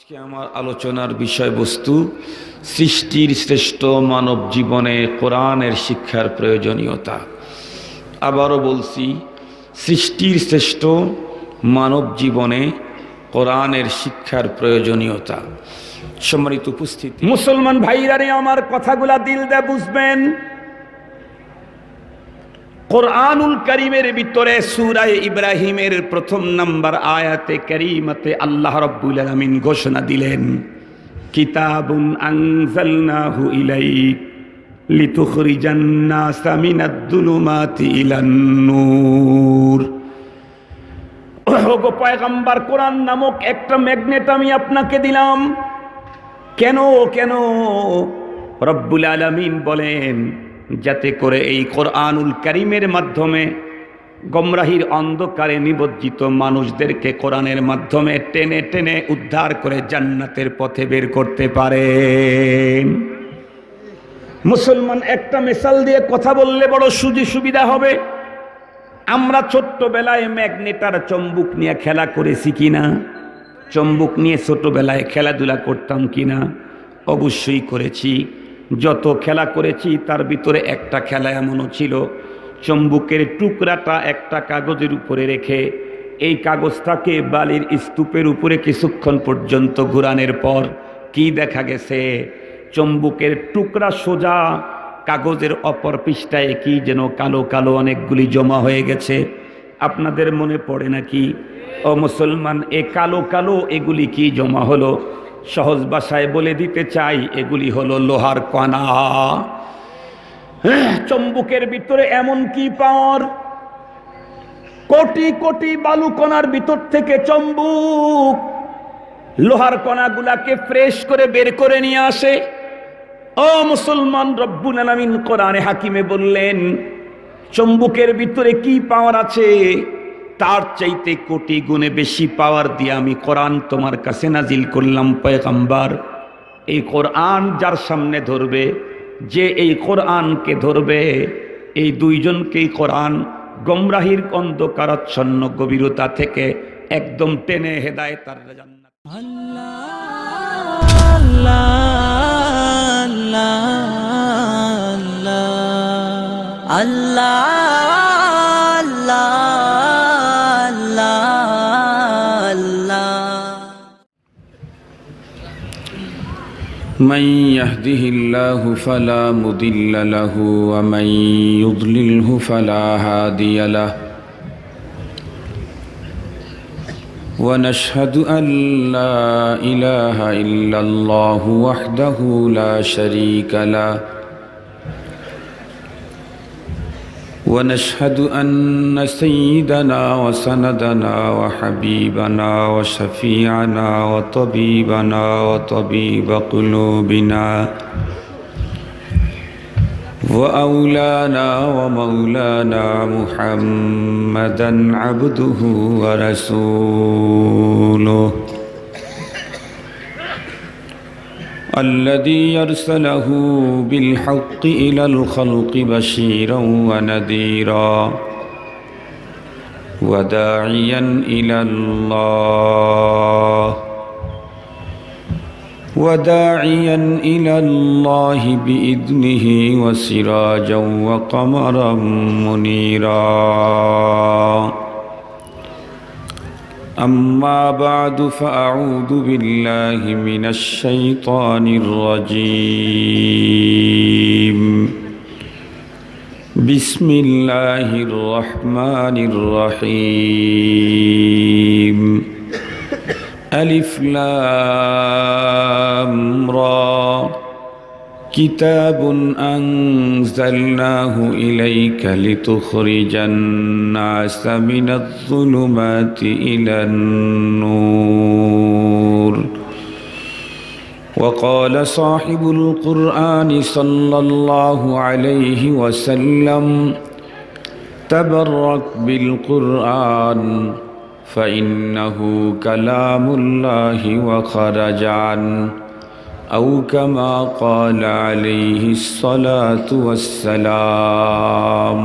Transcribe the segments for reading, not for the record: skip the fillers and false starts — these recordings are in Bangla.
আজকে আমার আলোচনার বিষয়বস্তু সৃষ্টির শ্রেষ্ঠ মানব জীবনে কোরআনের শিক্ষার প্রয়োজনীয়তা। আবারও বলছি, সৃষ্টির শ্রেষ্ঠ মানব জীবনে কোরআনের শিক্ষার প্রয়োজনীয়তা। সম্মানিত উপস্থিতি, মুসলমান ভাইরারে আমার কথাগুলা দিল দিয়ে বুঝবেন। কোরআনুল কারীমের ভিতরে সূরা ইব্রাহিমের প্রথম নাম্বার আয়াতে কারীমাতে আল্লাহ রাব্বুল আলামিন ঘোষণা দিলেন, কিতাবুন আনজালনাহু ইলাইক লিতুখরিজান নাসা মিনাদ যুলুমাতি ইলান নূর। ওগো পয়গম্বর, কোরআন নামক একটা ম্যাগনেট আমি আপনাকে দিলাম। কেন কেন? রব্বুল আলামিন বলেন, যাতে করে এই কোরআনুল কারীমের মাধ্যমে গোমরাহির অন্ধকারে নিমজ্জিত মানুষদেরকে কোরআনের মাধ্যমে টেনে টেনে উদ্ধার করে জান্নাতের পথে বের করতে পারেন। মুসলমান, একটা মিসাল দিয়ে কথা বললে বড় সুবিধা হবে। আমরা ছোট্টবেলায় ম্যাগনেট আর চম্বুক নিয়ে খেলা করেছি কিনা? চম্বুক নিয়ে ছোটবেলায় খেলাধুলা করতাম কিনা? অবশ্যই করেছি। যত খেলা করেছি তার ভিতরে একটা খেলা এমনও ছিল, চম্বুকের টুকরাটা একটা কাগজের উপরে রেখে এই কাগজটাকে বালির স্তূপের উপরে কিছুক্ষণ পর্যন্ত ঘুরানোর পর কি দেখা গেছে? চম্বুকের টুকরা সোজা কাগজের অপর পৃষ্ঠায় কি যেন কালো কালো অনেকগুলি জমা হয়ে গেছে। আপনাদের মনে পড়ে নাকি? ও মুসলমান, এ কালো কালো এগুলি কি জমা হলো? সহজ ভাষায় বলে দিতে চাই, এগুলি হলো লোহার কণা। চম্বুকের ভিতরে এমন কি পাওয়ার? কোটি কোটি বালু কণার ভিতর থেকে চম্বুক লোহার কণাগুলাকে ফ্রেশ করে বের করে নিয়ে আসে। ও মুসলমান, রব্বুল আলামিন কোরআনে হাকিমে বললেন, চম্বুকের ভিতরে কি পাওয়ার আছে? তার চাইতে কোটি গুণে বেশি পাওয়ার দিয়ে আমি কোরআন তোমার কাছে নাজিল করলাম পয়গম্বর। এই কোরআন যার সামনে ধরবে, যে এই কোরআনকে ধরবে, এই দুইজনকেই কোরআন গোমরাহির অন্ধকারাচ্ছন্ন গভীরতা থেকে একদম টেনে হেদায়েতের জান্নাত। من يهده الله فلا مضل له ومن يضلله فلا هادي له ونشهد أن لا إله إلا الله وحده لا شريك له ونشهد أن سيدنا وسندنا وحبيبنا وشفيعنا وطبيبنا وطبيب قلوبنا وأولانا ومولانا محمدا عبده ورسوله الذي يرسله بالحق إلى الخلق بشيرا ونذيرا وداعيا إلى الله بإذنه وسراجا وقمرا منيرا. أما بعد فأعوذ بالله من الشيطان الرجيم. بسم الله الرحمن الرحيم. ألف لام را كتاب أنزلناه إليك لتخرج الناس من الظلمات إلى النور. وقال صاحب القرآن صلى الله عليه وسلم تبرك بالقرآن فإنه كلام الله وخرج عنه أو كما قال عليه الصلاة والسلام.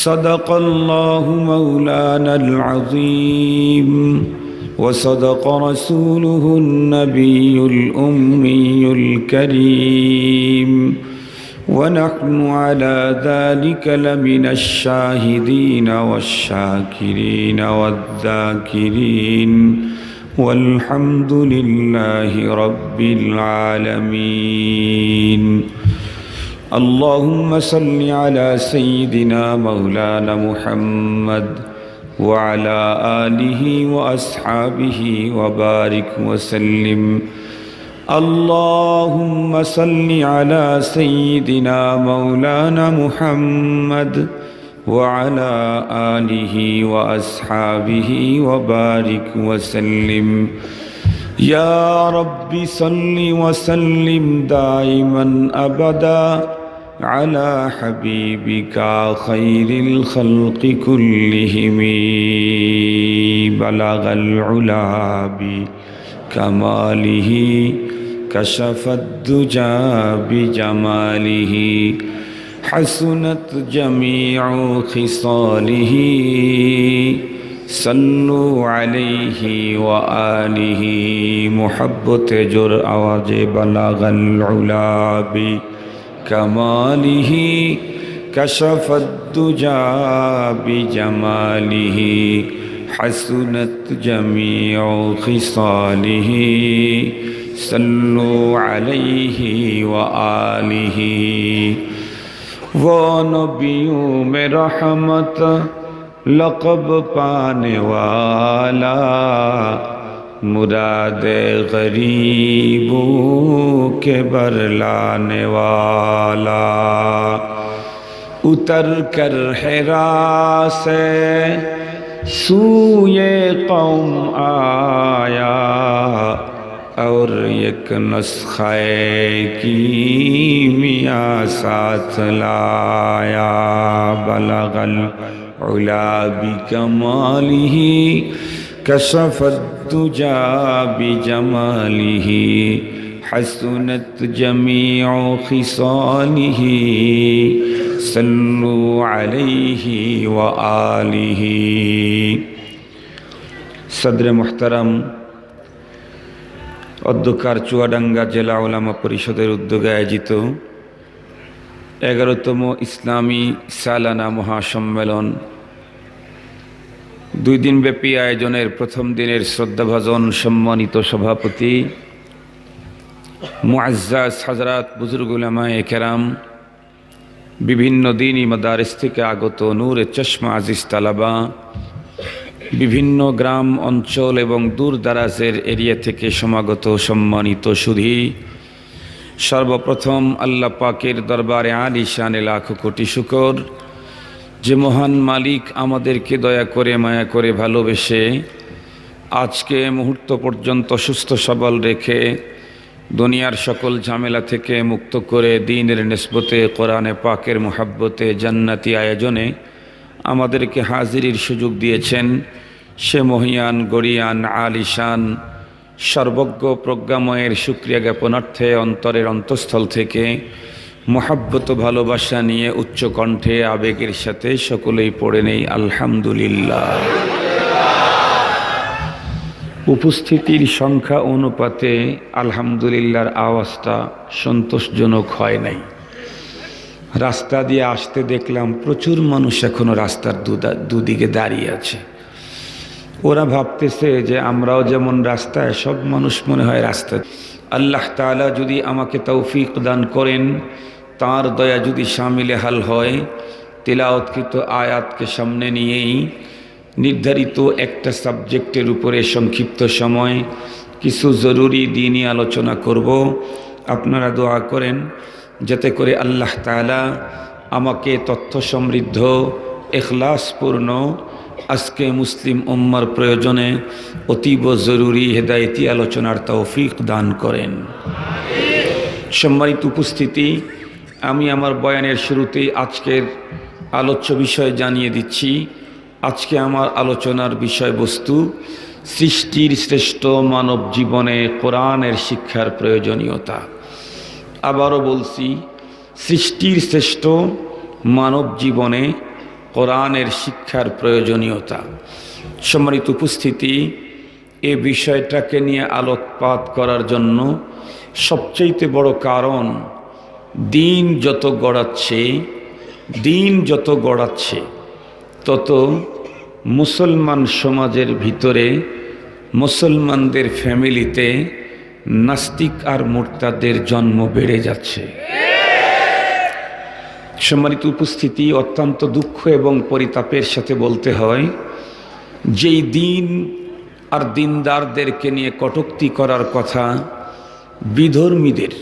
صدق الله مولانا العظيم وصدق رسوله النبي الأمي الكريم ونحن على ذلك لمن الشاهدين والشاكرين والذاكرين والحمد لله رب العالمين اللهم صل على سيدنا مولانا محمد وعلى آله وأصحابه وبارك وسلم اللهم صل على سيدنا مولانا محمد وعلى آله وأصحابه وبارك وسلم يا رب صل وسلم دائما أبدا على حبيبك خير الخلق كلهم بلغ العلا بكماله كشف الدجى بجماله حسنت جميع خصاله صلوا عليه وآله محبت جر آواز بلغ العلا بكماله كشف الدجى بجماله حسنت جميع خصاله صلوا عليه وآله وہ نبیوں میں رحمت لقب پانے والا مراد غریبوں کے برلانے والا اتر کر حرا سے سوئے قوم آیا اور ایک نسخہ کیمیا ساتھ لایا بلغ العلا بکمالہ کشف الدجى بجماله حسنت جميع خصاله صلوا عليه وآله صدر محترم অধ্যকার চুয়াডাঙ্গা জেলা ওলামা পরিষদের উদ্যোগে আয়োজিত 11তম ইসলামী সালানা মহাসম্মেলন 2 দিনব্যাপী আয়োজনের প্রথম দিনের শ্রদ্ধাভাজন সম্মানিত সভাপতি মুআজ্জাজ হযরত বুজুর্গ উলামায়ে কেরাম বিভিন্ন দ্বীনি মাদারিস থেকে আগত নূরে চশমা আজিজ তালাবা বিভিন্ন গ্রাম অঞ্চল এবং দূর দারাজের এরিয়া থেকে সমাগত সম্মানিত সুধী সর্বপ্রথম আল্লাহ পাকের দরবারে আলিশানে লাখো কোটি শুকর যে মহান মালিক আমাদেরকে দয়া করে মায়া করে ভালোবেসে আজকে মুহূর্ত পর্যন্ত সুস্থ সবল রেখে দুনিয়ার সকল ঝামেলা থেকে মুক্ত করে দ্বীনের নিসবতে কোরআনে পাকের মুহাব্বতে জান্নাতি আয়োজনে আমাদেরকে হাজিরির সুযোগ দিয়েছেন সে মহিয়ান গরিয়ান আলিশান সর্বজ্ঞ প্রজ্ঞাময়ের শুকরিয়া জ্ঞাপনার্থে অন্তরের অন্তঃস্থল থেকে মুহাব্বত ভালোবাসা নিয়ে উচ্চ কণ্ঠে আবেগের সাথে সকলেই পড়ে নেই আলহামদুলিল্লাহ। উপস্থিতির সংখ্যা অনুপাতে আলহামদুলিল্লাহর আওয়াজটা সন্তোষজনক হয় নাই। রাস্তা দিয়ে আসতে দেখলাম প্রচুর মানুষ এখনো রাস্তার দুদিকে দাঁড়িয়ে আছে। ওরা ভাবতেছে যে আমরাও যেমন রাস্তায়, সব মানুষ মনে হয় রাস্তা। আল্লাহ তাআলা যদি আমাকে তৌফিক দান করেন, তার দয়া যদি শামিলে হাল হয়, তিলাওয়াতকৃত আয়াতকে সামনে নিয়েই নির্ধারিত একটা সাবজেক্টের উপরে সংক্ষিপ্ত সময় কিছু জরুরি দ্বীনি আলোচনা করব। আপনারা দোয়া করেন যাতে করে আল্লাহ তাআলা আমাকে তথ্য সমৃদ্ধ, ইখলাসপূর্ণ, আজকে মুসলিম উম্মার প্রয়োজনে অতীব জরুরি হেদায়েতি আলোচনার তৌফিক দান করেন। সম্মানিত উপস্থিতি, আমি আমার বয়ানের শুরুতেই আজকের আলোচ্য বিষয় জানিয়ে দিচ্ছি। আজকে আমার আলোচনার বিষয়বস্তু সৃষ্টির শ্রেষ্ঠ মানব জীবনে কোরআনের শিক্ষার প্রয়োজনীয়তা। আবারও বলছি, সৃষ্টির শ্রেষ্ঠ মানব জীবনে কোরআনের শিক্ষার প্রয়োজনীয়তা। সম্মানিত উপস্থিতি, এ বিষয়টাকে নিয়ে আলোকপাত করার জন্য সবচেয়ে বড় কারণ, দিন যত গড়াচ্ছে তত মুসলমান সমাজের ভিতরে, মুসলমানদের ফ্যামিলিতে নাস্তিক আর মুরতাদের জন্ম বেড়ে যাচ্ছে। সম্মানিত উপস্থিতি, অত্যন্ত দুঃখ এবং পরিতাপের সাথে বলতে হয়, যেই দিন আর দিনদারদেরকে নিয়ে কটূক্তি করার কথা বিধর্মীদের,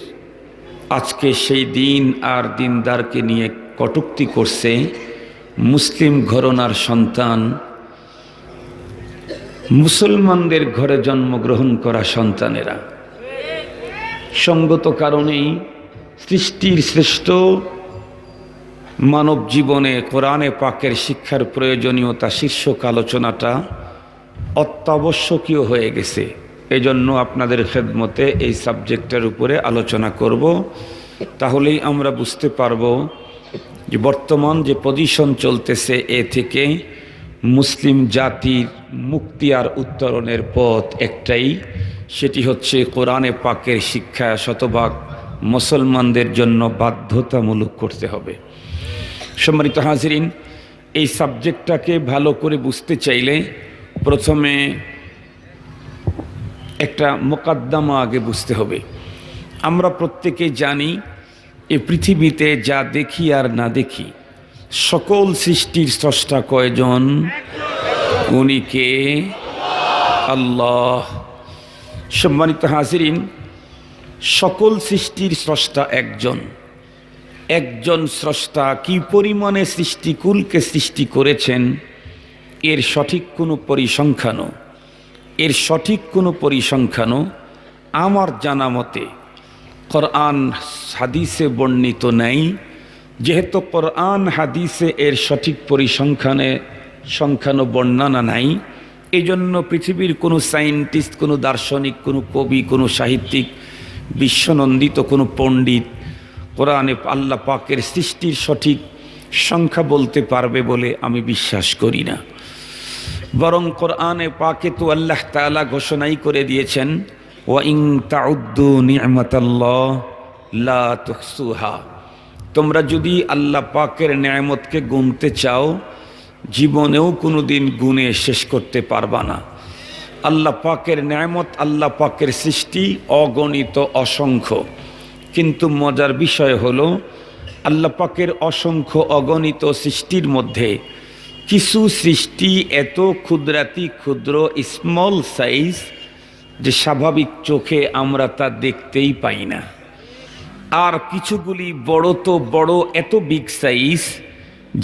আজকে সেই দিন আর দিনদারকে নিয়ে কটূক্তি করছে মুসলিম ঘরানার সন্তান, মুসলমানদের ঘরে জন্মগ্রহণ করা সন্তানেরা। সঙ্গত কারণেই সৃষ্টির শ্রেষ্ঠ মানব জীবনে কোরআনে পাকের শিক্ষার প্রয়োজনীয়তা শীর্ষক আলোচনাটা অত্যাবশ্যকীয় হয়ে গেছে। এজন্য আপনাদের খেদমতে এই সাবজেক্টের উপরে আলোচনা করব। তাহলেই আমরা বুঝতে পারব যে বর্তমান যে পজিশন চলতেছে, এ থেকে মুসলিম জাতির মুক্তি আর উত্তরণের পথ একটাই, সেটি হচ্ছে কোরআনে পাকের শিক্ষা শতভাগ মুসলমানদের জন্য বাধ্যতামূলক করতে হবে। সম্মানিত হাজিরিন, এই সাবজেক্টটাকে ভালো করে বুঝতে চাইলে প্রথমে একটা মোকদ্দমা আগে বুঝতে হবে। আমরা প্রত্যেকে জানি এই পৃথিবীতে যা দেখি আর না দেখি, সকল সৃষ্টির স্রষ্টা কয়জন? উনি কে? আল্লাহ। সম্মানিত হাজিরিন, সকল সৃষ্টির স্রষ্টা একজন স্রষ্টা কি পরিমাণে সৃষ্টিকুলকে সৃষ্টি করেছেন এর সঠিক কোনো পরিসংখ্যানও আমার জানা মতে কোরআন হাদিসে বর্ণিত নাই। যেহেতু কোরআন হাদিসে এর সঠিক পরিসংখ্যানও বর্ণনা নাই, এই জন্য পৃথিবীর কোনো সায়েন্টিস্ট, কোনো দার্শনিক, কোনো কবি, কোনো সাহিত্যিক, বিশ্বনন্দিত কোনো পণ্ডিত কোরআনে আল্লাহ পাকের সৃষ্টির সঠিক সংখ্যা বলতে পারবে বলে আমি বিশ্বাস করি না। বরং কোরআনে পাকে তো আল্লাহ তাআলা ঘোষণাই করে দিয়েছেন, ওয়া ইন তাউদ্দু নি'মাতাল্লাহ লা তুহসুহা। তোমরা যদি আল্লাহ পাকের নেয়ামতকে গুনতে চাও, জীবনেও কোনোদিন গুণে শেষ করতে পারবা না। আল্লাহ পাকের নেয়ামত, আল্লাহ পাকের সৃষ্টি অগণিত, অসংখ্য। কিন্তু মজার বিষয় হলো, আল্লাহ পাকের অসংখ্য অগণিত সৃষ্টির মধ্যে কিছু সৃষ্টি এত ক্ষুদ্র স্মল সাইজ যে স্বাভাবিক চোখে আমরা তা দেখতেই পাই না। আর কিছুগুলি বড় তো বড়, এত বিগ সাইজ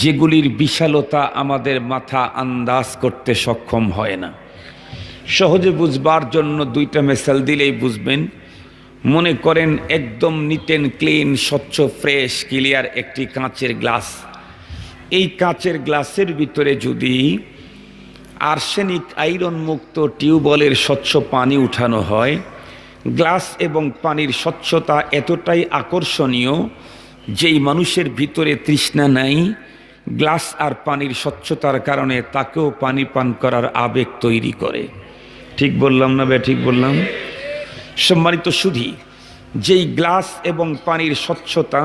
যেগুলির বিশালতা আমাদের মাথা আন্দাজ করতে সক্ষম হয় না। সহজে বুঝবার জন্য দুইটা মেসাল দিলেই বুঝবেন। মনে করেন একদম নিট অ্যান্ড ক্লিন, স্বচ্ছ, ফ্রেশ, ক্লিয়ার একটি কাঁচের গ্লাস। এই কাঁচের গ্লাসের ভিতরে যদি আর্সেনিক আয়রন মুক্ত টিউবওয়েলের স্বচ্ছ পানি উঠানো হয়, গ্লাস এবং পানির স্বচ্ছতা এতটাই আকর্ষণীয় যেই মানুষের ভিতরে তৃষ্ণা নাই, গ্লাস আর পানির স্বচ্ছতার কারণে তাকেও পানি পান করার আবেগ তৈরি করে। ঠিক বললাম না? ঠিক বললাম? সম্মানিত সুধী, যেই গ্লাস এবং পানির স্বচ্ছতা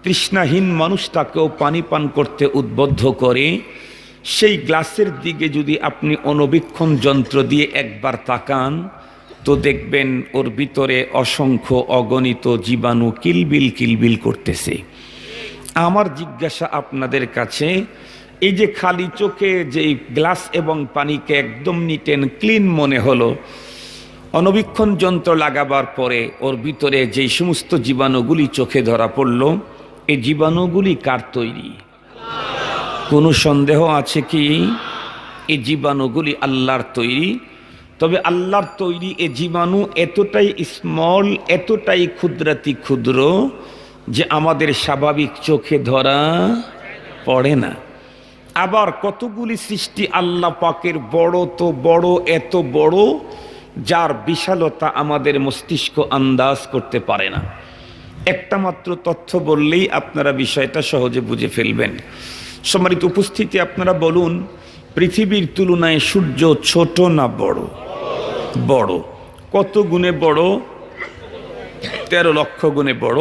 তৃষ্ণাহীন মানুষটাকেও পানি পান করতে উদ্বুদ্ধ করে, সেই গ্লাসের দিকে যদি আপনি অণুবীক্ষণ যন্ত্র দিয়ে একবার তাকান, তো দেখবেন ওর ভিতরে অসংখ্য অগণিত জীবাণু কিলবিল করতেছে। আমার জিজ্ঞাসা আপনাদের কাছে, এই যে খালি চোখে যেই গ্লাস এবং পানিকে একদম নিট অ্যান্ড ক্লিন মনে হলো, অণুবীক্ষণ যন্ত্র লাগাবার পরে ওর ভিতরে যেই সমস্ত জীবাণুগুলি চোখে ধরা পড়ল, এই জীবাণুগুলি কার তৈরি? কোনো সন্দেহ আছে কি? এই জীবাণুগুলি আল্লাহর তৈরি। তবে আল্লাহর তৈরি এই জীবাণু এতটাই স্মল, এতটাই ক্ষুদ্র যে আমাদের স্বাভাবিক চোখে ধরা পড়ে না। আবার কতগুলি সৃষ্টি আল্লাহ পাকের বড় তো বড়, এত বড় যার বিশালতা আমাদের মস্তিষ্ক আন্দাজ করতে পারে না। একটা মাত্র তথ্য বললেই আপনারা বিষয়টা সহজে বুঝে ফেলবেন। সম্মানিত উপস্থিতি, আপনারা বলুন, পৃথিবীর তুলনায় সূর্য ছোট না বড়? বড়। কত গুণে বড়? 13 লক্ষ গুণে বড়।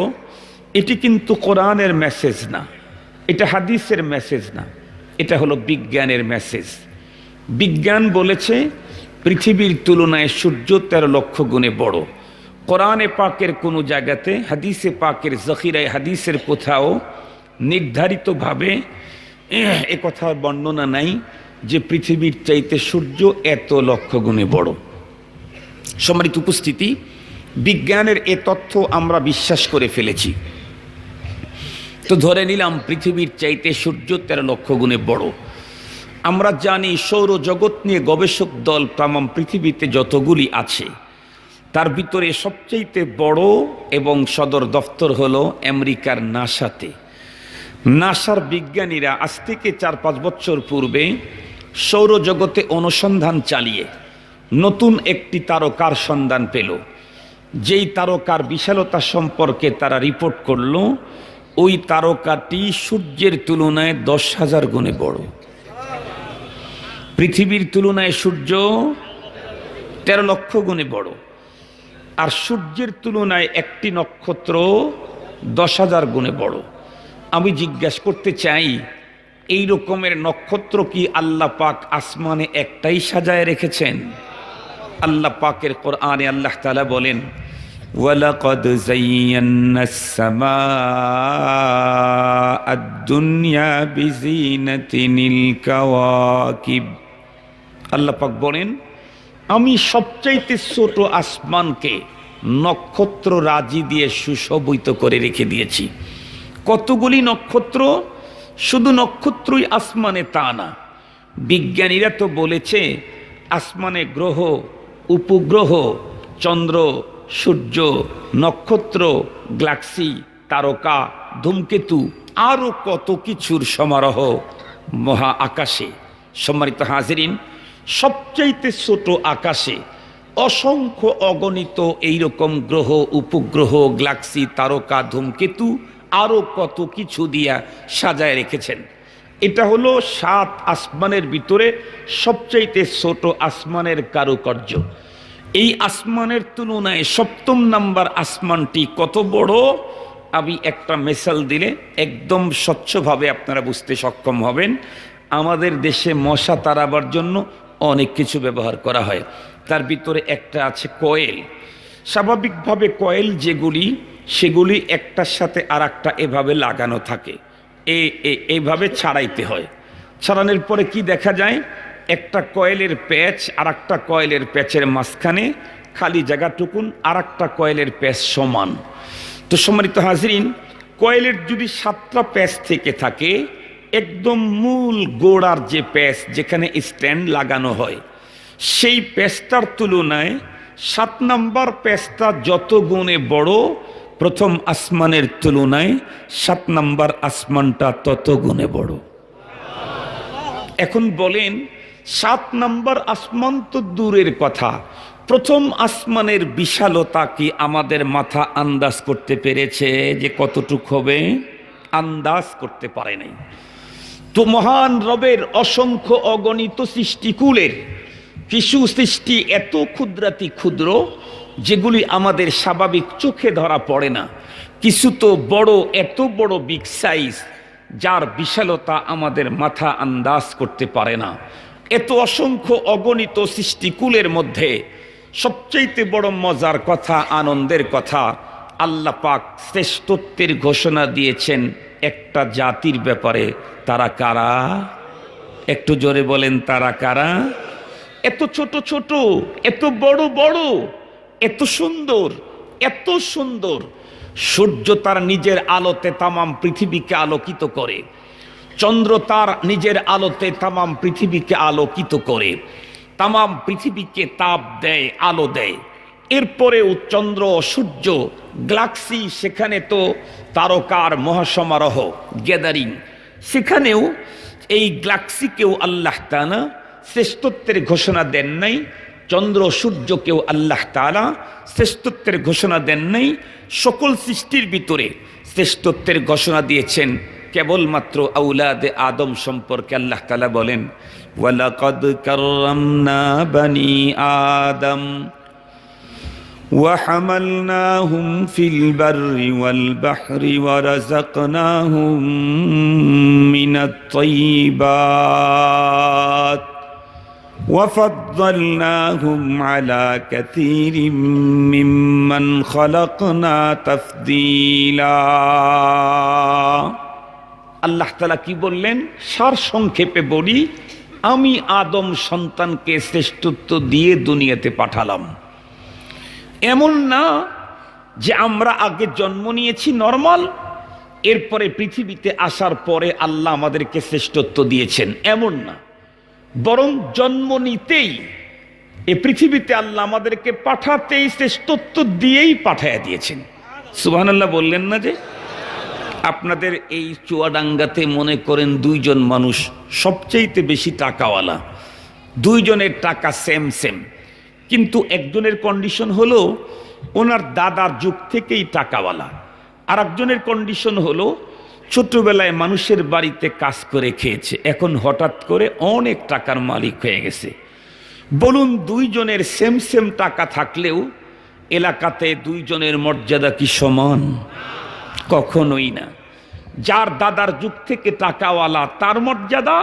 এটি কিন্তু কোরআনের মেসেজ না, এটা হাদিসের মেসেজ না, এটা হলো বিজ্ঞানের মেসেজ। বিজ্ঞান বলেছে পৃথিবীর তুলনায় সূর্য 13 লক্ষ গুণে বড়। কোরআনে পাকের কোনো জায়গাতে, হাদিসে পাকের জখিরায় হাদিসের কোথাও নির্ধারিতভাবে এ কথার বর্ণনা নাই যে পৃথিবীর চাইতে সূর্য এত লক্ষ গুণে বড়। সম্মানিত উপস্থিতি, বিজ্ঞানের এ তথ্য আমরা বিশ্বাস করে ফেলেছি, তো ধরে নিলাম পৃথিবীর চাইতে সূর্য 13 লক্ষ গুণে বড়। আমরা জানি সৌরজগৎ নিয়ে গবেষক দল তামাম পৃথিবীতে যতগুলি আছে তার ভিতরে সবচাইতে বড় এবং সদর দফতর হলো আমেরিকার নাসাতে। নাসার বিজ্ঞানীরা আজ থেকে 4-5 বছর পূর্বে সৌরজগতে অনুসন্ধান চালিয়ে নতুন একটি তারকার সন্ধান পেল। যেই তারকার বিশালতা সম্পর্কে তারা রিপোর্ট করল, ওই তারকাটি সূর্যের তুলনায় 10,000 গুণে বড়। পৃথিবীর তুলনায় সূর্য 13 লক্ষ গুণে বড়, আর সূর্যের তুলনায় একটি নক্ষত্র 10,000 গুণে বড়। আমি জিজ্ঞাসা করতে চাই, এই রকমের নক্ষত্র কি আল্লাহ পাক আসমানে একটাই সাজায় রেখেছেন? আল্লাহ পাকের কোরআনে আল্লাহ তাআলা বলেন, ওয়ালাকাদ যায়্যানাস সামাআদ দুনিয়া বিজিনাতিনিল কাওয়াকিব। আল্লাহ পাক বলেন, আমি সবচাইতে ছোট আসমানকে নক্ষত্র রাজি দিয়ে সুশোভিত করে রেখে দিয়েছি। কতগুলি নক্ষত্র? শুধু নক্ষত্রই আসমানে তা না, বিজ্ঞানীরা তো বলেছে আসমানে গ্রহ, উপগ্রহ, চন্দ্র, সূর্য, নক্ষত্র, গ্যালাক্সি, তারকা, ধূমকেতু, আরও কত কিছুর সমারোহ মহা আকাশে। সম্মানিত হাজিরিন, সবচাইতে ছোট আকাশে অসংখ্য অগণিত এইরকম গ্রহ, উপগ্রহ, গ্যালাক্সি, তারকা, ধূমকেতু, আরও কত কিছু দিয়া সাজায় রেখেছেন। এটা হলো 7 আসমানের ভিতরে সবচাইতে ছোট আসমানের কারুকার্য। এই আসমানের তুলনায় 7ম নাম্বার আসমানটি কত বড়? আমি একটা মিসাল দিলে একদম স্বচ্ছভাবে আপনারা বুঝতে সক্ষম হবেন। আমাদের দেশে মশা তাড়াবার জন্য অনেক কিছু ব্যবহার করা হয়, তার ভিতরে একটা আছে কয়েল। স্বাভাবিকভাবে কয়েল যেগুলি, সেগুলি একটার সাথে আর একটা এভাবে লাগানো থাকে, এইভাবে ছাড়াইতে হয়। ছাড়ানোর পরে কি দেখা যায়? একটা কয়েলের প্যাচ আর একটা কয়েলের প্যাচের মাঝখানে খালি জায়গাটুকুন আর একটা কয়েলের প্যাচ সমান। তো সম্মানিত হাজরিন, কয়েলের যদি 7টা প্যাচ থেকে থাকে, একদম মূল গোড়ার যে প্যাচ যেখানে স্ট্যান্ড লাগানো হয়, সেই প্যাচটার তুলনায় 7 নাম্বার প্যাচটা যত গুণে বড়, প্রথম আসমানের তুলনায় 7 নাম্বার আসমানটা তত গুণে বড়। এখন বলেন, 7 নাম্বার আসমান তো দূরের কথা, প্রথম আসমানের বিশালতা কি আমাদের মাথা আন্দাজ করতে পেরেছে যে কতটুক হবে? আন্দাজ করতে পারে নাই। তো মহান রবের অসংখ্য অগণিত সৃষ্টিকুলের কিছু সৃষ্টি এত ক্ষুদ্রাতি ক্ষুদ্র যেগুলি আমাদের স্বাভাবিক চোখে ধরা পড়ে না। কিছু তো বড়, এত বড় বিগ সাইজ, যার বিশালতা আমাদের মাথা আন্দাজ করতে পারে না। এত অসংখ্য অগণিত সৃষ্টিকুলের মধ্যে সবচাইতে বড় মজার কথা, আনন্দের কথা, আল্লাহ পাক শ্রেষ্ঠত্বের ঘোষণা দিয়েছেন একটা জাতির ব্যাপারে। তারা কারা? একটু জোরে বলেন, তারা কারা? এত ছোট ছোট, এত বড় বড়, এত সুন্দর, এত সুন্দর। সূর্য তার নিজের আলোতে তামাম পৃথিবীকে আলোকিত করে, চন্দ্র তার নিজের আলোতে তামাম পৃথিবীকে আলোকিত করে, তামাম পৃথিবীকে তাপ দেয়, আলো দেয়। এরপরেও চন্দ্র, সূর্য, গ্যালাক্সি, সেখানে তো তারকার মহাসমারোহ, গ্যাদারিং, সেখানেও এই গ্যালাক্সিকেও আল্লাহ তাআলা শ্রেষ্ঠত্বের ঘোষণা দেন নাই, চন্দ্র সূর্যকেও আল্লাহ তাআলা শ্রেষ্ঠত্বের ঘোষণা দেন নাই। সকল সৃষ্টির ভিতরে শ্রেষ্ঠত্বের ঘোষণা দিয়েছেন কেবলমাত্র আউলাদে আদম সম্পর্কে। আল্লাহ তাআলা বলেন, ওয়ালাকাদ কাররামনা বনি আদম وحملناهم في البر والبحر ورزقناهم من الطيبات وفضلناهم على كثير ممن خلقنا تفضيلا আল্লাহ তাআলা কি বললেন? সার সংক্ষেপে বলি, আমি আদম সন্তানকে শ্রেষ্ঠত্ব দিয়ে দুনিয়াতে পাঠালাম। এমন না যে আমরা আগে জন্ম নিয়েছি নরমাল, এরপরে পৃথিবীতে আসার পরে আল্লাহ আমাদেরকে শ্রেষ্ঠত্ব দিয়েছেন, এমন না। বরং জন্ম নিতেই এ পৃথিবীতে আল্লাহ আমাদেরকে পাঠাতেই শ্রেষ্ঠত্ব দিয়েই পাঠাইয়া দিয়েছেন। সুবহানাল্লাহ বললেন না? যে আপনাদের এই চুয়াডাঙ্গাতে মনে করেন দুইজন মানুষ সবচেয়ে বেশি টাকাওয়ালা, দুইজনের টাকা সেম সেম, কিন্তু একজনের কন্ডিশন হলো ওনার দাদার যুগ থেকেই টাকাওয়ালা, আর একজনের কন্ডিশন হলো ছোটবেলায় মানুষের বাড়িতে কাজ করে খেয়েছে, এখন হঠাৎ করে অনেক টাকার মালিক হয়ে গেছে। বলুন, দুইজনের সেম সেম টাকা থাকলেও এলাকাতে দুইজনের মর্যাদা কি সমান? কখনোই না। যার দাদার যুগ থেকে টাকাওয়ালা তার মর্যাদা,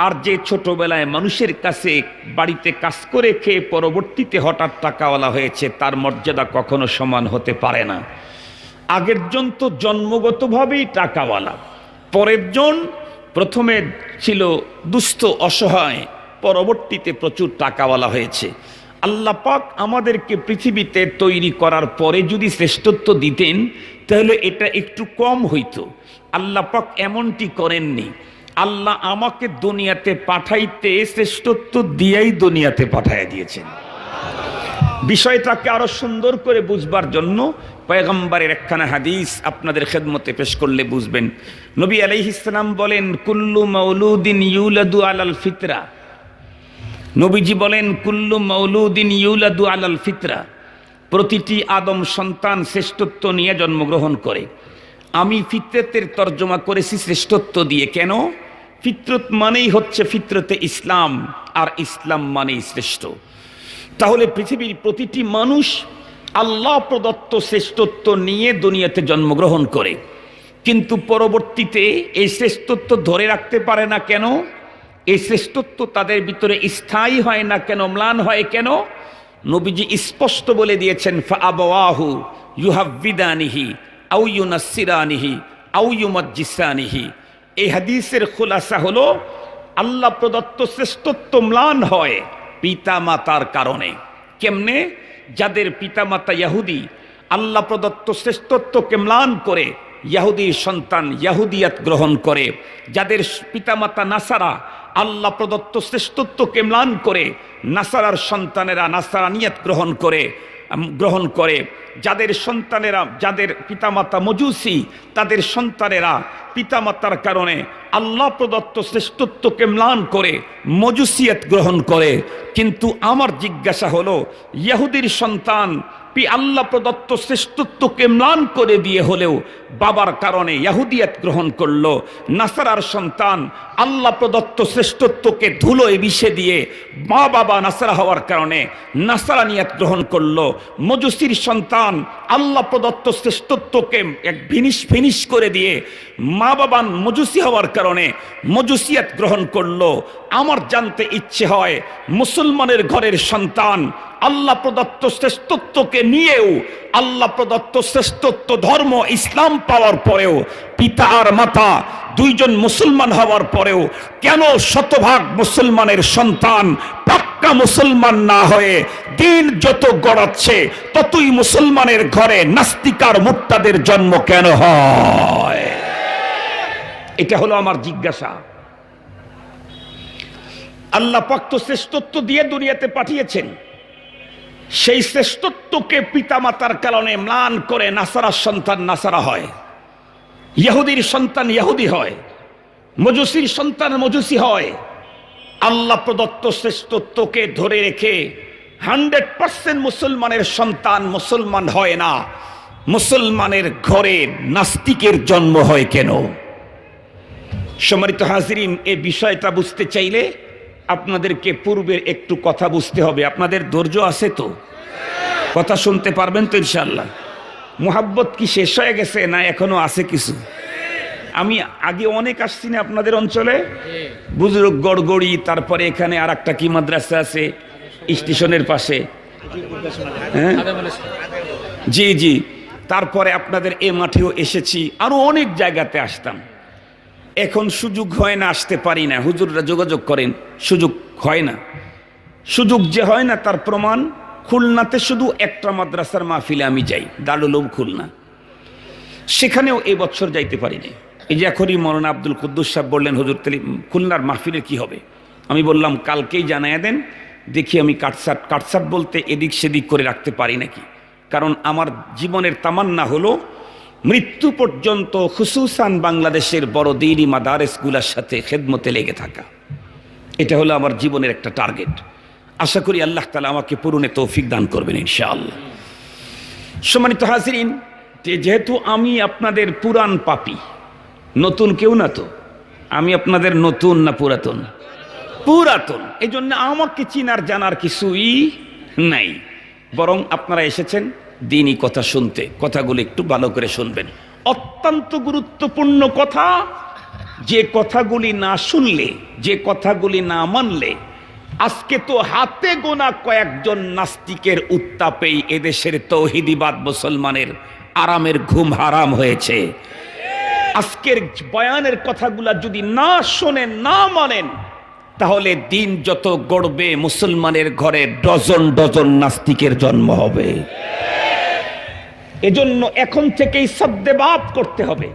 আর যে ছোটবেলায় মানুষের কাছে বাড়িতে কাজ করে খেয়ে পরবর্তীতে হঠাৎ টাকাওয়ালা হয়েছে তার মর্যাদা কখনো সমান হতে পারে না। আগের জন তো জন্মগতভাবেই টাকাওয়ালা, পরের জন প্রথমে ছিল দুস্থ অসহায়, পরবর্তীতে প্রচুর টাকাওয়ালা হয়েছে। আল্লাহ পাক আমাদেরকে পৃথিবীতে তৈরি করার পরে যদি শ্রেষ্ঠত্ব দিতেন তাহলে এটা একটু কম হইতো। আল্লাহ পাক এমনটি করেননি। আল্লাহ আমাকে দুনিয়াতে পাঠাইতে শ্রেষ্ঠত্ব দিয়েই দুনিয়াতে পাঠাইয়া দিয়েছেন। বিষয়টাকে আরো সুন্দর করে বুঝবার জন্য পয়গম্বরের একখানা হাদিস আপনাদের খেদমতে পেশ করলে বুঝবেন। নবী আলাইহিস সালাম বলেন, কুল্লু মাউলুদিন ইউলাদু আলাল ফিতরা। নবীজি বলেন, কুল্লু মাউলুদিন ইউলাদু আলাল ফিতরা, প্রতিটি আদম সন্তান শ্রেষ্ঠত্ব নিয়ে জন্মগ্রহণ করে। আমি ফিতরতের তর্জমা করেছি শ্রেষ্ঠত্ব দিয়ে। কেন? ফিতরত মানেই হচ্ছে ফিতরতে ইসলাম, আর ইসলাম মানেই শ্রেষ্ঠ। তাহলে পৃথিবীর প্রতিটি মানুষ আল্লাহ প্রদত্ত শ্রেষ্ঠত্ব নিয়ে দুনিয়াতে জন্মগ্রহণ করে, কিন্তু পরবর্তীতে এই শ্রেষ্ঠত্ব ধরে রাখতে পারে না। কেন? এই শ্রেষ্ঠত্ব তাদের ভিতরে স্থায়ী হয় না কেন, ম্লান হয় কেন? নবীজি স্পষ্ট বলে দিয়েছেন, ফাআবাওয়াহু ইউহাব্বিদানিহি আও ইউনাসসিরানিহি আও ইউমাজ্জিসানিহি। এই হাদিসের খুলাসা হলো আল্লাহ প্রদত্ত শ্রেষ্ঠত্ব ম্লান হয় পিতা মাতার কারণে। কেমনে? যাদের পিতামাতা ইহুদি, আল্লাহ প্রদত্ত শ্রেষ্ঠত্বকে ম্লান করে ইহুদির সন্তান ইহুদিয়াত গ্রহণ করে। যাদের পিতামাতা নাসারা, আল্লাহ প্রদত্ত শ্রেষ্ঠত্বকে ম্লান করে নাসারার সন্তানেরা নাসারানিয়াত গ্রহণ করে। যাদের সন্তানেরা, যাদের পিতামাতা মজুসি, তাদের সন্তানেরা পিতামাতার কারণে আল্লাহ প্রদত্ত শ্রেষ্ঠত্বকে ম্লান করে মজুসিয়াত গ্রহণ করে। কিন্তু আমার জিজ্ঞাসা হলো, ইহুদির সন্তান আল্লাহ প্রদত্ত শ্রেষ্ঠত্বকে ম্লান করে দিয়ে হলেও বাবার কারণে ইহুদিয়াত গ্রহণ করলো। নাসারার সন্তান আল্লাহ প্রদত্ত শ্রেষ্ঠত্বকে ধুলোয় মিশে দিয়ে মা বাবা নাসারা হওয়ার কারণে নাসারানিয়াত গ্রহণ করলো। মজুসির সন্তান আল্লাহ প্রদত্ত শ্রেষ্ঠত্বকে এক ফিনিশ করে দিয়ে মা বাবা মজুসি হওয়ার কারণে মজুসিয়াত গ্রহণ করলো। আমার জানতে ইচ্ছে হয়, মুসলমানের ঘরের সন্তান আল্লাহ প্রদত্ত শ্রেষ্ঠত্বকে নিয়েও, আল্লাহ প্রদত্ত শ্রেষ্ঠত্ব ধর্ম ইসলাম পাওয়ার পরেও, পিতা আর মাতা দুইজন মুসলমান হওয়ার পরেও কেন শতভাগ মুসলমানের সন্তান পাক্কা মুসলমান না হয়ে দিন যত গড়াচ্ছে ততই মুসলমানের ঘরে নাস্তিকার মুর্তাদের জন্ম কেন হয়? এটা হলো আমার জিজ্ঞাসা। আল্লাহ পাক তো শ্রেষ্ঠত্ব দিয়ে দুনিয়াতে পাঠিয়েছেন, সেই শ্রেষ্ঠত্বকে পিতামাতার কারণে ম্লান করে নাসারার সন্তান নাসারা হয়, ইহুদির সন্তান ইহুদি হয়, মজুসির সন্তান মজুসি হয়। আল্লাহ প্রদত্ত শ্রেষ্ঠত্বকে ধরে রেখে 100% মুসলমানের সন্তান মুসলমান হয় না, মুসলমানের ঘরে নাস্তিকের জন্ম হয় কেন? সম্মানিত হাজিরিন, এই বিষয়টা বুঝতে চাইলে আপনাদেরকে পূর্বের একটু কথা বুঝতে হবে। আপনাদের ধৈর্য আছে তো? কথা শুনতে পারবেন তো ইনশাআল্লাহ? মুহাব্বত কি শেষ হয়ে গেছে না এখনো আছে কিছু? আমি আগে অনেক আসছি না আপনাদের অঞ্চলে, বুজুর্গ গড়গড়ি, তারপরে এখানে আর একটা কি মাদ্রাসা আছে স্টেশনের পাশে, হ্যাঁ জি জি, তারপরে আপনাদের এ মাঠেও এসেছি, আরো অনেক জায়গাতে আসতাম। এখন সুযোগ হয় না, আসতে পারি না। হুজুররা যোগাযোগ করেন, সুযোগ হয় না। সুযোগ যে হয় না তার প্রমাণ খুলনাতে শুধু একটা মাদ্রাসার মাহফিলে আমি যাই, দারুল উলুম খুলনা, সেখানেও এই বছর যাইতে পারিনি। এই যে এখনই মৌলানা আব্দুল কুদ্দুস সাহেব বললেন হুজুর তাহলে খুলনার মাহফিলের কি হবে, আমি বললাম কালকেই জানাইয়া দেন, দেখি আমি কাটসাট বলতে এদিক সেদিক করে রাখতে পারি নাকি। কারণ আমার জীবনের তামান্না হলো মৃত্যু পর্যন্ত খুসুসান বাংলাদেশের বড় দ্বীনি মাদারেসগুলোর সাথে খেদমতে লেগে থাকা, এটা হলো আমার জীবনের একটা টার্গেট। আশা করি আল্লাহ তাআলা আমাকে পূরণে তৌফিক দান করবেন ইনশাআল্লাহ। সম্মানিত হাজিরিন, যেহেতু আমি আপনাদের পুরান পাপী, নতুন কেউ না তো, আমি আপনাদের নতুন না পুরাতন? পুরাতন। এই জন্য আমাকে চিনার জানার কিছুই নাই, বরং আপনারা এসেছেন দ্বীনি কথা শুনতে। কথাগুলো একটু ভালো করে শুনবেন, অত্যন্ত গুরুত্বপূর্ণ কথা। যে কথাগুলি না শুনলে, যে কথাগুলি না মানলে, আজকে তো হাতে গোনা কয়েকজন নাস্তিকের উত্তাপেই এদেশের তৌহিদিবাদ মুসলমানের আরামের ঘুম হারাম হয়েছে। আজকের বয়ানের কথাগুলা যদি না শোনেন, না মানেন, তাহলে দিন যত গড়বে মুসলমানের ঘরে ডজন ডজন নাস্তিকের জন্ম হবে। এজন্য এখন থেকেই সদ্দেবাব করতে হবে,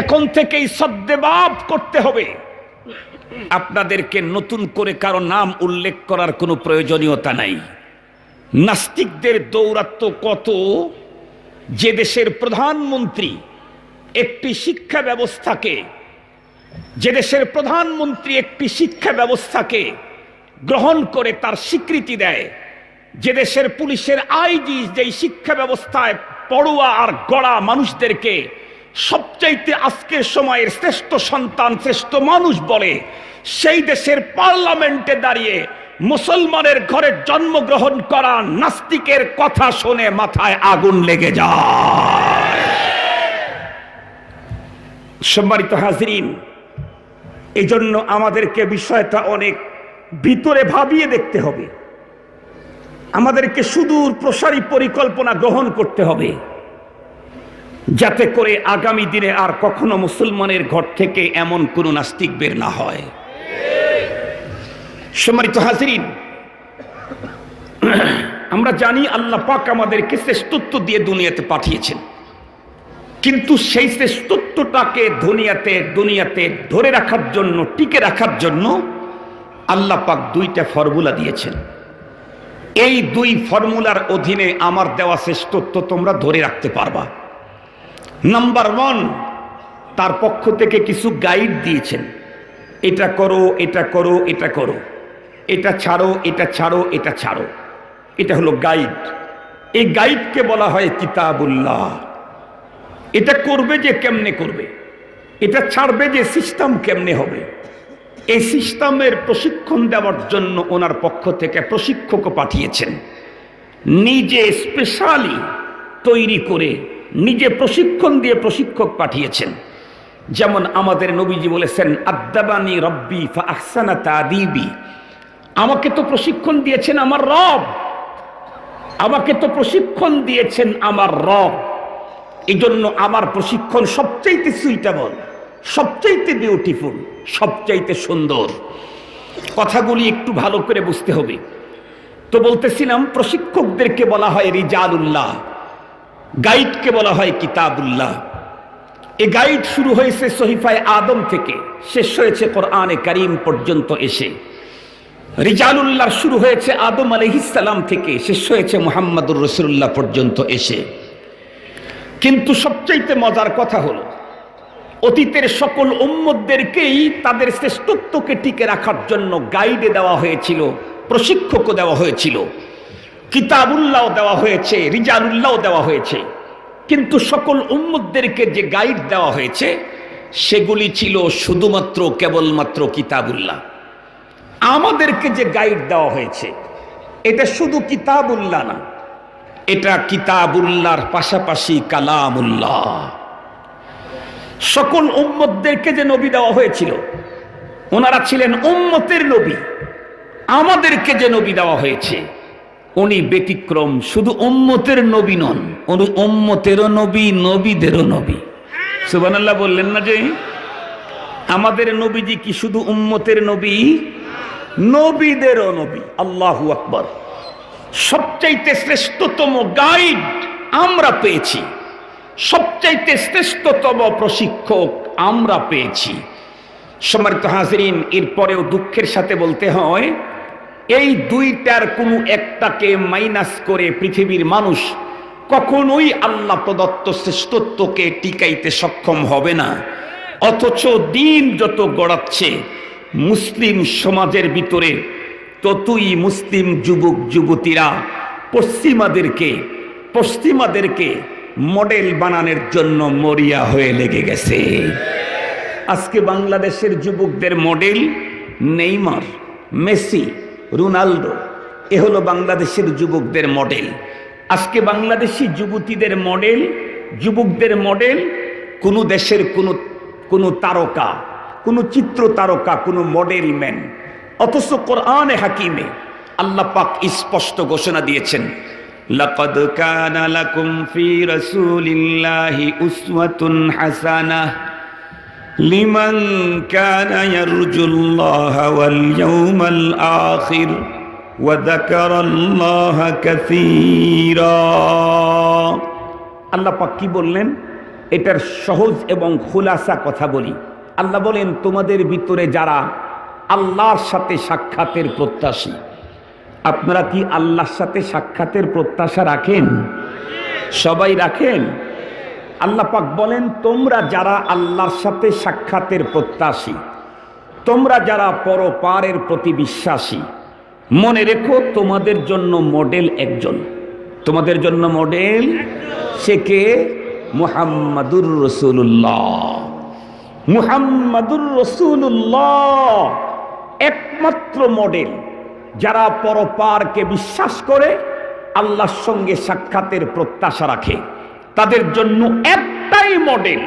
এখন থেকেই সদ্দেবাব করতে হবে। আপনাদেরকে নতুন করে কারো নাম উল্লেখ করার কোনো প্রয়োজনীয়তা নাই। নাস্তিকদের দৌরাত্ম কত! যে দেশের প্রধানমন্ত্রী একটি শিক্ষা ব্যবস্থাকে, যে দেশের প্রধানমন্ত্রী একটি শিক্ষা ব্যবস্থাকে গ্রহণ করে তার স্বীকৃতি দেয়, যে দেশের পুলিশের আইজি যেই শিক্ষা ব্যবস্থায় পড়ুয়া আর গড়া মানুষদেরকে সবচাইতে আজকের সময়ের শ্রেষ্ঠ সন্তান, শ্রেষ্ঠ মানুষ বলে, সেই দেশের পার্লামেন্টে দাঁড়িয়ে মুসলমানের ঘরে জন্মগ্রহণ করা নাস্তিকের কথা শুনে মাথায় আগুন লেগে যায়। সম্মানিত হাজিরিন, এই জন্য আমাদেরকে বিষয়টা অনেক ভিতরে ভাবিয়ে দেখতে হবে। আমাদেরকে সুদূর প্রসারী পরিকল্পনা গ্রহণ করতে হবে, যাতে করে আগামী দিনে আর কখনো মুসলমানের ঘর থেকে এমন কোন নাস্তিক বের না হয়। সম্মানিত হাজিরিন, আমরা জানি আল্লাহ পাক আমাদেরকে শ্রেষ্ঠত্ব দিয়ে দুনিয়াতে পাঠিয়েছেন, কিন্তু সেই শ্রেষ্ঠত্বটাকে দুনিয়াতে ধরে রাখার জন্য, টিকে রাখার জন্য আল্লাহ পাক দুইটা ফর্মুলা দিয়েছেন। এই দুই ফর্মুলার অধীনে আমার দেওয়া শ্রেষ্ঠত্ব তোমরা ধরে রাখতে পারবা। নাম্বার 1, তার পক্ষ থেকে কিছু গাইড দিয়েছেন, এটা করো, এটা করো, এটা করো, এটা ছাড়ো, এটা ছাড়ো, এটা ছাড়ো। এটা হলো গাইড। এই গাইডকে বলা হয় কিতাবুল্লাহ। এটা করবে যে কেমনে করবে, এটা ছাড়বে যে সিস্টেম কেমনে হবে, এই সিস্টেমের প্রশিক্ষণ দেওয়ার জন্য ওনার পক্ষ থেকে প্রশিক্ষকও পাঠিয়েছেন। নিজে স্পেশালি তৈরি করে নিজে প্রশিক্ষণ দিয়ে প্রশিক্ষক পাঠিয়েছেন। যেমন আমাদের নবীজি বলেছেন, আদ্দাবানি রব্বি ফা আহসানা তাদিবি। আমাকে তো প্রশিক্ষণ দিয়েছেন আমার রব, আমাকে তো প্রশিক্ষণ দিয়েছেন আমার রব। এই জন্য আমার প্রশিক্ষণ সবচাইতে সুইটেবল, সবচাইতে বিউটিফুল, সবচাইতে সুন্দর। কথাগুলি একটু ভালো করে বুঝতে হবে। তো বলতেছিলাম, প্রশিক্ষকদেরকে বলা হয় রিজালুল্লাহ, গাইডকে বলা হয় কিতাবুল্লাহ। এই গাইড শুরু হয়েছে সহিফায়ে আদম থেকে, শেষ হয়েছে কোরআনে কারীম পর্যন্ত এসে। রিজালুল্লাহ শুরু হয়েছে আদম আলাইহিস সালাম থেকে, শেষ হয়েছে মুহাম্মদুর রাসূলুল্লাহ পর্যন্ত এসে। কিন্তু সবচাইতে মজার কথা হলো, অতীতের সকল উম্মতদেরকেই তাদের শ্রেষ্ঠত্বকে টিকে রাখার জন্য গাইডে দেওয়া হয়েছিল, প্রশিক্ষকও দেওয়া হয়েছিল, কিতাবুল্লাহ দেওয়া হয়েছে, রিজালুল্লাহ দেওয়া হয়েছে। কিন্তু সকল উম্মতদেরকে যে গাইড দেওয়া হয়েছে সেগুলি ছিল শুধুমাত্র কেবলমাত্র কিতাবুল্লাহ। আমাদেরকে যে গাইড দেওয়া হয়েছে এটা শুধু কিতাবুল্লাহ না, এটা কিতাবুল্লাহর পাশাপাশি কালামুল্লাহ। সকল উম্মতদেরকে যে নবী দেওয়া হয়েছিল ওনারা ছিলেন উম্মতের নবী। আমাদেরকে যে নবী দেওয়া হয়েছে উনি ব্যতিক্রম, শুধু উম্মতের নবী নন, উনি উম্মতেরও নবী, নবীদেরও নবী। সুবহানাল্লাহ বললেন না যে আমাদের নবীজি কি শুধু উম্মতের নবী, নবীদেরও নবী। আল্লাহু আকবার। সবচাইতে শ্রেষ্ঠতম গাইড আমরা পেয়েছি, সবচাইতে শ্রেষ্ঠতম প্রশিক্ষক আমরা পেয়েছি। সম্মানিত হাজিরিন, এরপরেও দুঃখের সাথে বলতে হয় এই দুইটার কোনো একটাকে মাইনাস করে পৃথিবীর মানুষ কখনোই আল্লাহ প্রদত্ত শ্রেষ্ঠত্বকে টিকাইতে সক্ষম হবে না। অথচ দিন যত গড়াচ্ছে মুসলিম সমাজের ভিতরে ততই মুসলিম যুবক যুবতীরা পশ্চিমাদেরকে মডেল বানানোর জন্য মরিয়া হয়ে লেগে গেছে। আজকে বাংলাদেশের যুবকদের মডেল নেইমার, মেসি, রোনাল্ডো। এ হলো বাংলাদেশের যুবকদের মডেল। আজকে বাংলাদেশি যুবতীদের মডেল, যুবকদের মডেল কোনো দেশের কোনো তারকা, কোনো চিত্র তারকা, কোনো মডেল ম্যান। অথচ কোরআনে হাকিমে আল্লাহ পাক স্পষ্ট ঘোষণা দিয়েছেন, লাকাদ কানা লাকুম ফি রাসূলিল্লাহি উসওয়াতুন হাসানাহ লিমান কানা ইয়ারজুল্লাহা ওয়াল ইয়াউমাল আখির ওয়া যাকারাল্লাহা কাসীরা। আল্লাহ পাক কি বললেন? এটার সহজ এবং খুলাসা কথা বলি। আল্লাহ বলেন, তোমাদের ভিতরে যারা আল্লাহর সাথে সাক্ষাতের প্রত্যাশী, আপনারা কি আল্লাহর সাথে সাক্ষাতের প্রত্যাশা রাখেন? সবাই রাখেন? আল্লাহ পাক বলেন, তোমরা যারা আল্লাহর সাথে সাক্ষাতের প্রত্যাশী, তোমরা যারা পরপারের প্রতি বিশ্বাসী, মনে রেখো তোমাদের জন্য মডেল একজন। তোমাদের জন্য মডেল সে কে? মুহাম্মাদুর রাসূলুল্লাহ। মুহাম্মাদুর রাসূলুল্লাহ একমাত্র মডেল। যারা পরপারকে বিশ্বাস করে আল্লাহর সঙ্গে সাক্ষাতের প্রত্যাশা রাখে তাদের জন্য একটাই মডেল,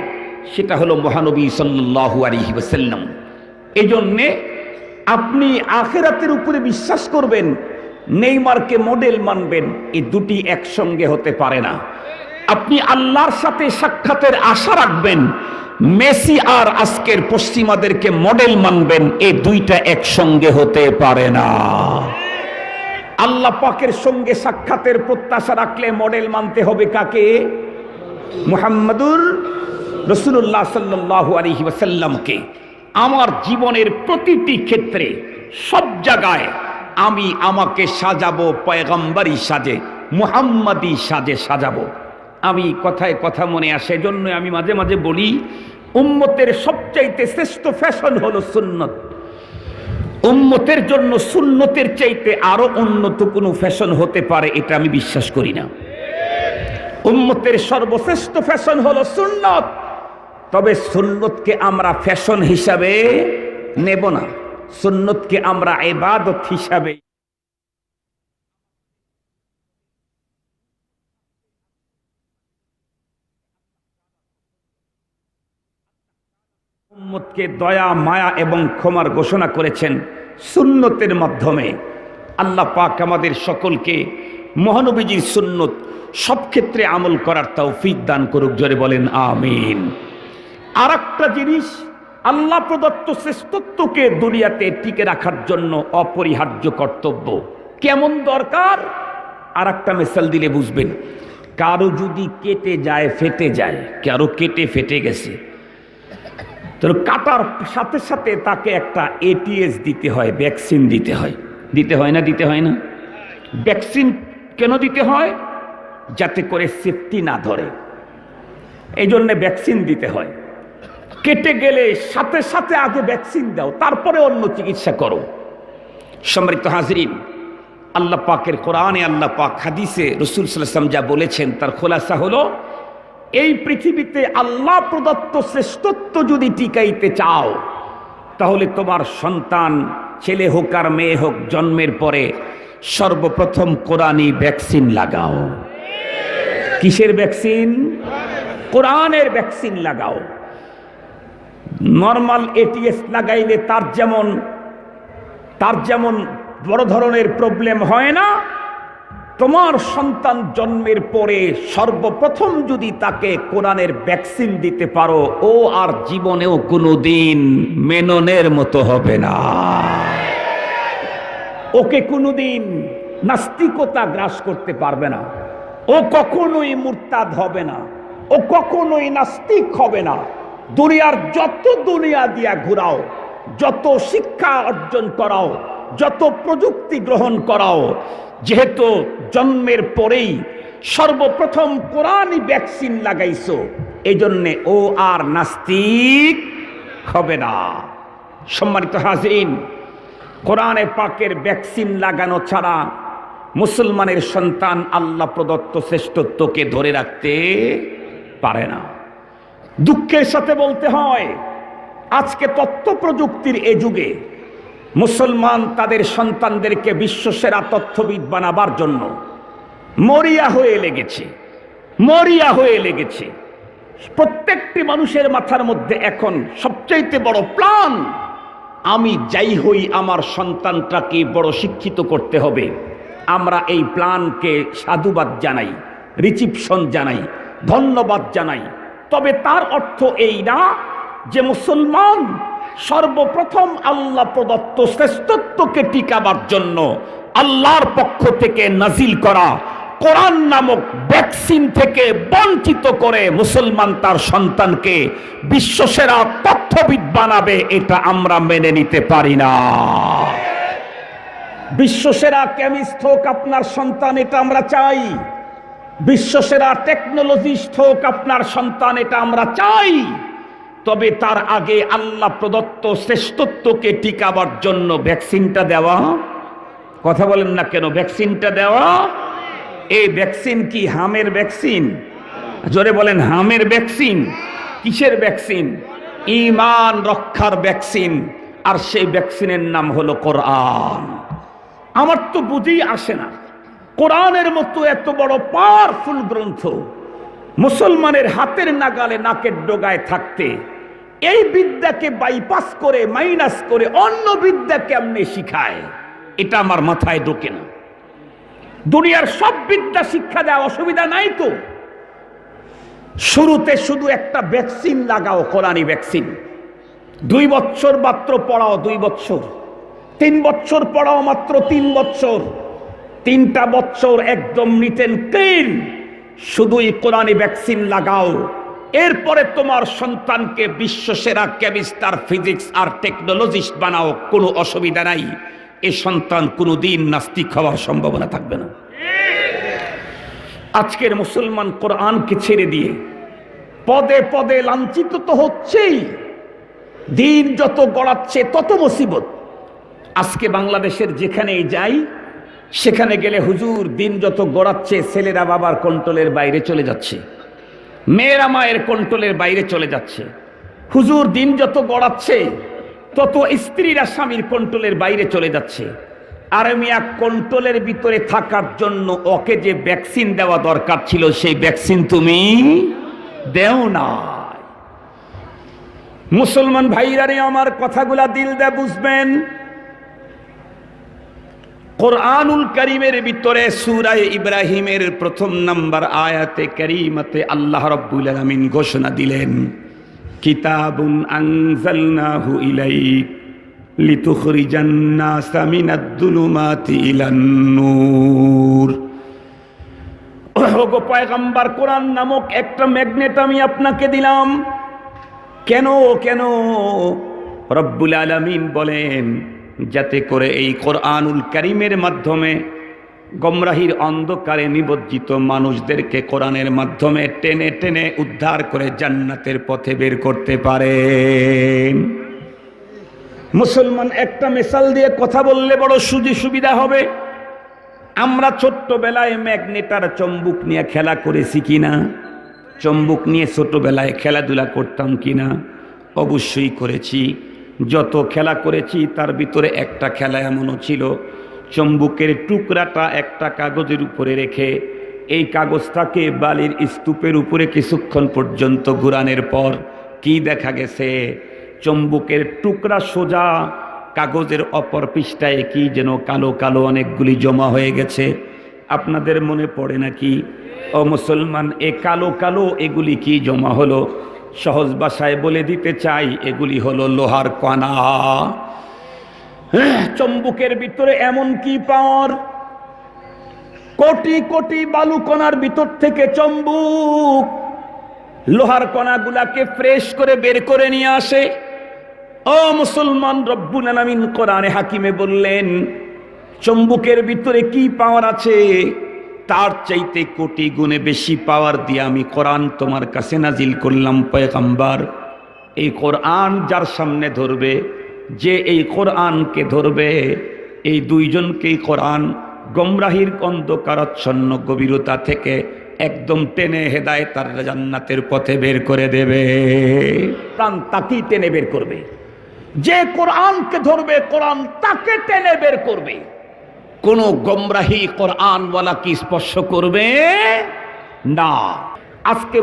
সেটা হলো মহানবী সাল্লাল্লাহু আলাইহি ওয়াসাল্লাম। এজন্যে আপনি আখিরাতের উপরে বিশ্বাস করবেন, নেইমারকে মডেল মানবেন, এই দুটি একসঙ্গে হতে পারে না। আপনি আল্লাহর সাথে সাক্ষাতের আশা রাখবেন, মেসি আর আজকের পশ্চিমাদেরকে মডেল মানবেন, এই দুইটা একসঙ্গে হতে পারে না। আল্লাহ পাকের সঙ্গে সাক্ষাতের প্রত্যাশা রাখলে মডেল মানতে হবে কাকে? মুহাম্মাদুর রাসূলুল্লাহ সাল্লাল্লাহু আলাইহি ওয়াসাল্লামকে। আমার জীবনের প্রতিটি ক্ষেত্রে সব জায়গায় আমি আমাকে সাজাবো পয়গম্বরী সাজে, মুহাম্মাদি সাজে সাজাবো। আমি কথায় কথা মনে আসে, জন্য আমি মাঝে মাঝে বলি উম্মতের সবচাইতে শ্রেষ্ঠ ফ্যাশন হলো সুন্নত। উম্মতের জন্য সুন্নতের চাইতে আরো উন্নত কোনো ফ্যাশন হতে পারে এটা আমি বিশ্বাস করি না। উম্মতের সর্বশ্রেষ্ঠ ফ্যাশন হলো সুন্নত। তবে সুন্নতকে আমরা ফ্যাশন হিসাবে নেব না, সুন্নতকে আমরা ইবাদত হিসাবে। উম্মতকে দয়া, মায়া এবং ক্ষমার ঘোষণা করেছেন সুন্নতের মাধ্যমে। আল্লাহ পাক আমাদের সকলকে মহানবীজির সুন্নত সব ক্ষেত্রে আমল করার তৌফিক দান করুক। জোরে বলেন আমিন। আর একটা জিনিস, আল্লাহ প্রদত্ত শ্রেষ্ঠত্বকে দুনিয়াতে টিকে রাখার জন্য অপরিহার্য কর্তব্য। কেমন দরকার? আর একটা মিসাল দিলে বুঝবেন। কারো যদি কেটে যায়, ফেটে যায়, কারো কেটে ফেটে গেছে, তো কাটার সাথে সাথে তাকে একটা এটিএস দিতে হয়, ভ্যাকসিন দিতে হয়। দিতে হয় না? দিতে হয় না? ভ্যাকসিন কেন দিতে হয়? যাতে করে সেফটি না ধরে, এই জন্যে ভ্যাকসিন দিতে হয়। কেটে গেলে সাথে সাথে আগে ভ্যাকসিন দাও, তারপরে অন্য চিকিৎসা করো। সম্মানিত হাজরিন, আল্লাহ পাকের কোরআনে, আল্লাহ পাক হাদিসে রাসূল সাল্লাল্লাহু আলাইহি ওয়াসাল্লাম যা বলেছেন তার খোলাসা হলো, এই পৃথিবীতে আল্লাহ প্রদত্ত শ্রেষ্ঠত্ব যদি টিকাইতে চাও তাহলে তোমার সন্তান ছেলে হোক আর মেয়ে হোক, জন্মের পরে সর্বপ্রথম কোরআনি ভ্যাকসিন লাগাও। কিসের ভ্যাকসিন? কোরআনের ভ্যাকসিন লাগাও। নরমাল এটিএস লাগাইলে তার যেমন বড় ধরনের প্রবলেম হয় না, তোমার সন্তান জন্মের পরে সর্বপ্রথম যদি তাকে কোরআনের ভ্যাকসিন দিতে পারো, ও আর জীবনেও কোনোদিন মেননের মতো হবে না। ওকে কোনোদিন নাস্তিকতা গ্রাস করতে পারবে না, ও কখনোই মুরতাদ হবে না, ও কখনোই নাস্তিক হবে না। দুনিয়ার যত দুনিয়া দিয়া ঘুরাও, যত শিক্ষা অর্জন করাও, যত প্রযুক্তি গ্রহণ করাও, যেহেতু জন্মের পরেই সর্বপ্রথম কোরআনই ভ্যাকসিন লাগাইছো, এই জন্যে ও আর নাস্তিক হবে না। সম্মানিত হাজিরিন, কোরআনে পাকের ভ্যাকসিন লাগানো ছাড়া মুসলমানের সন্তান আল্লাহ প্রদত্ত শ্রেষ্ঠত্বকে ধরে রাখতে পারে না। দুঃখের সাথে বলতে হয়, আজকে তথ্য প্রযুক্তির এ যুগে মুসলমান তাদের সন্তানদেরকে বিশ্বসেরা তথ্যবিদ বানাবার জন্য মরিয়া হয়ে লেগেছে। প্রত্যেকটি মানুষের মাথার মধ্যে এখন সবচাইতে বড় প্ল্যান, আমি যাই হই আমার সন্তানটাকে বড় শিক্ষিত করতে হবে। আমরা এই প্ল্যানকে সাধুবাদ জানাই, রিসিপশন জানাই, ধন্যবাদ জানাই। তবে তার অর্থ এই না যে মুসলমান সর্বপ্রথম আল্লাহ প্রদত্ত শ্রেষ্ঠত্বকে টিকাবার জন্য আল্লাহর পক্ষ থেকে নাজিল করা কোরআন নামক ভ্যাকসিন থেকে বঞ্চিত করে মুসলমান তার সন্তানকে বিশ্বসেরা তথ্যবিদ বানাবে, এটা আমরা মেনে নিতে পারি না। বিশ্বসেরা কেমিস্ট হোক আপনার সন্তান, এটা আমরা চাই। বিশ্বসেরা টেকনোলজিস্ট হোক আপনার সন্তান, এটা আমরা চাই। তবে তার আগে আল্লাহ প্রদত্ত শ্রেষ্ঠত্বকে টিকাবার জন্য ভ্যাকসিনটা দেওয়া, কথা বলেন না কেন, ভ্যাকসিনটা দেওয়া। এই ভ্যাকসিন কি হামের ভ্যাকসিন? জোরে বলেন, হামের ভ্যাকসিন। কিসের ভ্যাকসিন? ঈমান রক্ষার ভ্যাকসিন। আর সেই ভ্যাকসিনের নাম হলো কোরআন। আমার তো বুঝেই আসে না, কোরআনের মতো এত বড় পাওয়ারফুল গ্রন্থ মুসলমানের হাতের নাগালে, নাকের ডগায় থাকতে, এই বিদ্যাকে বাইপাস করে, মাইনাস করে অন্য বিদ্যা কেমনে শিখায়, এটা আমার মাথায় ঢোকে না। দুনিয়ার সব বিদ্যা শিক্ষা দেওয়া অসুবিধা নাই তো, শুরুতে শুধু একটা ভ্যাকসিন লাগাও, কোরআনি ভ্যাকসিন। 2 বছর মাত্র পড়াও, 2 বছর, 3 বছর পড়াও মাত্র 3 বছর, 3টা বছর একদম নিটেন ক্লিন শুধুই কোরআনি ভ্যাকসিন লাগাও। এরপরে তোমার সন্তানকে বিশ্বসেরা কেমিস্ট আর ফিজিক্স আর টেকনোলজিস্ট বানাও, কোনো অসুবিধা নাই। এ সন্তান কোনোদিন নাস্তিক হওয়ার সম্ভাবনা থাকবে না। আজকের মুসলমান কোরআনকে ছেড়ে দিয়ে পদে পদে লাঞ্ছিত তো হচ্ছেই, দিন যত গড়াচ্ছে তত মুসিবত। আজকে বাংলাদেশের যেখানেই যাই, সেখানে গেলে হুজুর দিন যত গড়াচ্ছে, ছেলেরা বাবার কন্ট্রোলের বাইরে চলে যাচ্ছে, মেয়েরা মায়ের কন্ট্রোলের বাইরে চলে যাচ্ছে। হুজুর দিন যত গড়াচ্ছে তত স্ত্রীরা স্বামীর কন্ট্রোলের বাইরে চলে যাচ্ছে। আর মিয়া কন্ট্রোলের ভিতরে থাকার জন্য ওকে যে ভ্যাকসিন দেওয়া দরকার ছিল, সেই ভ্যাকসিন তুমি দেও না। মুসলমান ভাইরা রে, আমার কথাগুলা দিল দিয়ে বুঝবেন। কোরআনুল কারীমের ভিতরে সূরা ইব্রাহিমের 1 নম্বর আয়াতে কারীমাতে আল্লাহ রাব্বুল আলামিন ঘোষণা দিলেন, কিতাবুন আনজালনাহু ইলাইক লিতুখরিজান নাসা মিনাদ যুলুমাতি ইলান নূর। ওগো পয়গম্বর, কোরআন নামক একটা ম্যাগনেট আমি আপনাকে দিলাম। কেন কেন? রব্বুল আলামিন বলেন, যাতে করে এই কোরআনুল কারীমের মাধ্যমে গোমরাহির অন্ধকারে নিমজ্জিত মানুষদেরকে কোরআনের মাধ্যমে টেনে টেনে উদ্ধার করে জান্নাতের পথে বের করতে পারেন। মুসলমান একটা মিসাল দিয়ে কথা বললে বড় সুবিধা হবে। আমরা ছোট্টবেলায় ম্যাগনেট আর চম্বুক নিয়ে খেলা করেছি কিনা? চম্বুক নিয়ে ছোটবেলায় খেলাধুলা করতাম কিনা? অবশ্যই করেছি। যত খেলা করেছি তার ভিতরে একটা খেলা এমনও ছিল, চম্বুকের টুকরাটা একটা কাগজের উপরে রেখে এই কাগজটাকে বালির স্তূপের উপরে কিছুক্ষণ পর্যন্ত ঘুরানোর পর কি দেখা গেছে, চম্বুকের টুকরা সোজা কাগজের অপর পৃষ্ঠায় কি যেন কালো কালো অনেকগুলি জমা হয়ে গেছে। আপনাদের মনে পড়ে নাকি? ও মুসলমান, এ কালো কালো এগুলি কি জমা হলো? সহজ ভাষায় বলে দিতে চাই, এগুলি হলো লোহার কণা। চম্বুকের ভিতরে এমন কি পাওয়ার, কোটি কোটি বালু কণার ভিতর থেকে চম্বুক লোহার কণাগুলাকে ফ্রেশ করে বের করে নিয়ে আসে। ও মুসলমান, রব্বুল আলামিন কোরআনে হাকিমে বললেন চম্বুকের ভিতরে কি পাওয়ার আছে, তার চাইতে কোটি গুণে বেশি পাওয়ার দিয়ে আমি কোরআন তোমার কাছে নাজিল করলাম পয়গম্বর। এই কোরআন যার সামনে ধরবে, যে এই কোরআনকে ধরবে, এই দুইজনকেই কোরআন গোমরাহির অন্ধকারাচ্ছন্ন গভীরতা থেকে একদম টেনে হেদায়েতের জান্নাতের পথে বের করে দেবে। কোরআন তাকেই টেনে বের করবে, যে কোরআনকে ধরবে কোরআন তাকে টেনে বের করবে। কোন গোমরাহি কোরআনওয়ালা কি স্পর্শ করবে না। আজকে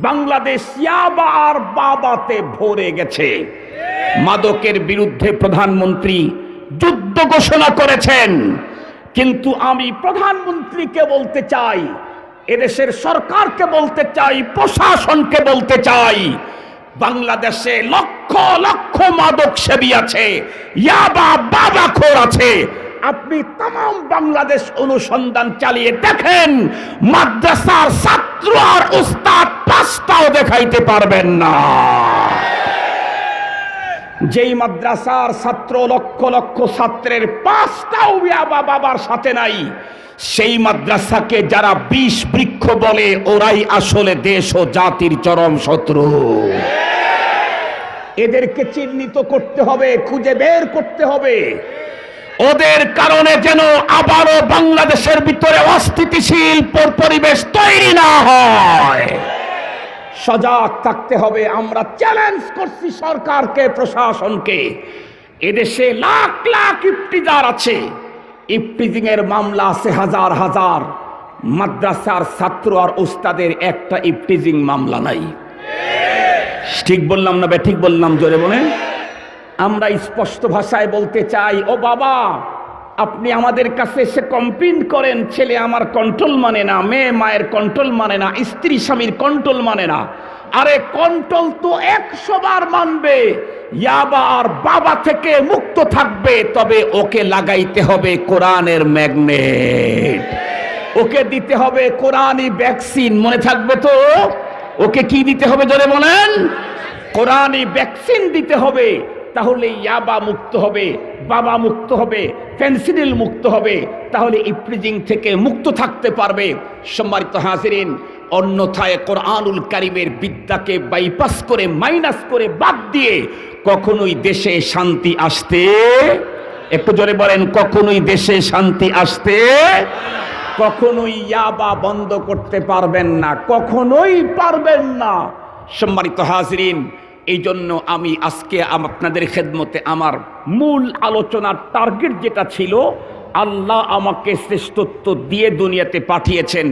বাংলাদেশ ইয়াবা আর বাবাতে ভরে গেছে। মাদকের বিরুদ্ধে প্রধানমন্ত্রী যুদ্ধ ঘোষণা করেছেন, কিন্তু আমি প্রধানমন্ত্রীকে বলতে চাই, এদেশের সরকারকে বলতে চাই, প্রশাসনকে বলতে চাই, বাংলাদেশে লক্ষ লক্ষ মাদক সেবী আছে, ইয়াবা বাবাখোর আছে। আপনি তাম বাংলাদেশ অনুসন্ধান চালিয়ে দেখেন, মাদ্রাসার ছাত্র আর উস্তাদ পাঁচটাও দেখাইতে পারবেন না। যেই মাদ্রাসার ছাত্র লক্ষ লক্ষ ছাত্রের পাঁচটাও ইয়াবা বাবার সাথে নাই, সেই মাদ্রাসাকে যারা বিষ বৃক্ষ বলে ওরাই আসলে দেশ ও জাতির চরম শত্রু। এদেরকে চিহ্নিত করতে হবে, খুঁজে বের করতে হবে। ওদের কারণে যেন আবারও বাংলাদেশের ভিতরে অস্থিতিশীল পরিবেশ তৈরি না হয়, সজাগ থাকতে হবে। আমরা চ্যালেঞ্জ করছি সরকারকে, প্রশাসনকে। এদেশে লাখ লাখ ইফতিজার আছে, ইফতিজিং এর মামলা আছে হাজার হাজার, মাদ্রাসার ছাত্র আর উস্তাদের একটা ইফতিজিং মামলা নাই। ঠিক বললাম না ঠিক বললাম? জোরে বলেন। আমরা স্পষ্ট ভাষায় বলতে চাই, ও বাবা, আপনি আমাদের কাছে এসে কমপ্লেইন করেন, ছেলে আমার কন্ট্রোল মানে না, মেয়ে মায়ের কন্ট্রোল মানে না, স্ত্রী স্বামীর কন্ট্রোল মানে না। আরে কন্ট্রোল তো 100 বার মানবে, ইয়াবা আর বাবা থেকে মুক্ত থাকবে, তবে ওকে লাগাইতে হবে কোরআনের ম্যাগনেট, ওকে দিতে হবে কোরআনি ভ্যাকসিন। মনে থাকবে তো? ওকে কি দিতে হবে জোরে বলেন? কোরআনি ভ্যাকসিন দিতে হবে। তাহলে ইয়াবা মুক্ত হবে, বাবা মুক্ত হবে, ফেন্সিডিল মুক্ত হবে, তাহলে ইফতিজিং থেকে মুক্ত থাকতে পারবে। সম্মানিত হাজিরিন, অন্যথায় কোরআনুল কারীমের বিদ্যাকে বাইপাস করে, মাইনাস করে, বাদ দিয়ে কখনোই দেশে শান্তি আসতে, একটু জোরে বলেন, কখনোই দেশে শান্তি আসতে, কখনোই ইয়াবা বন্ধ করতে পারবেন না, কখনোই পারবেন না। সম্মানিত হাজিরিন, এই জন্য আমি আজকে আপনাদের খেদমতে আমার মূল আলোচনার টার্গেট যেটা ছিল, আল্লাহ আমাকে শ্রেষ্ঠত্ব দিয়ে দুনিয়াতে পাঠিয়েছেন,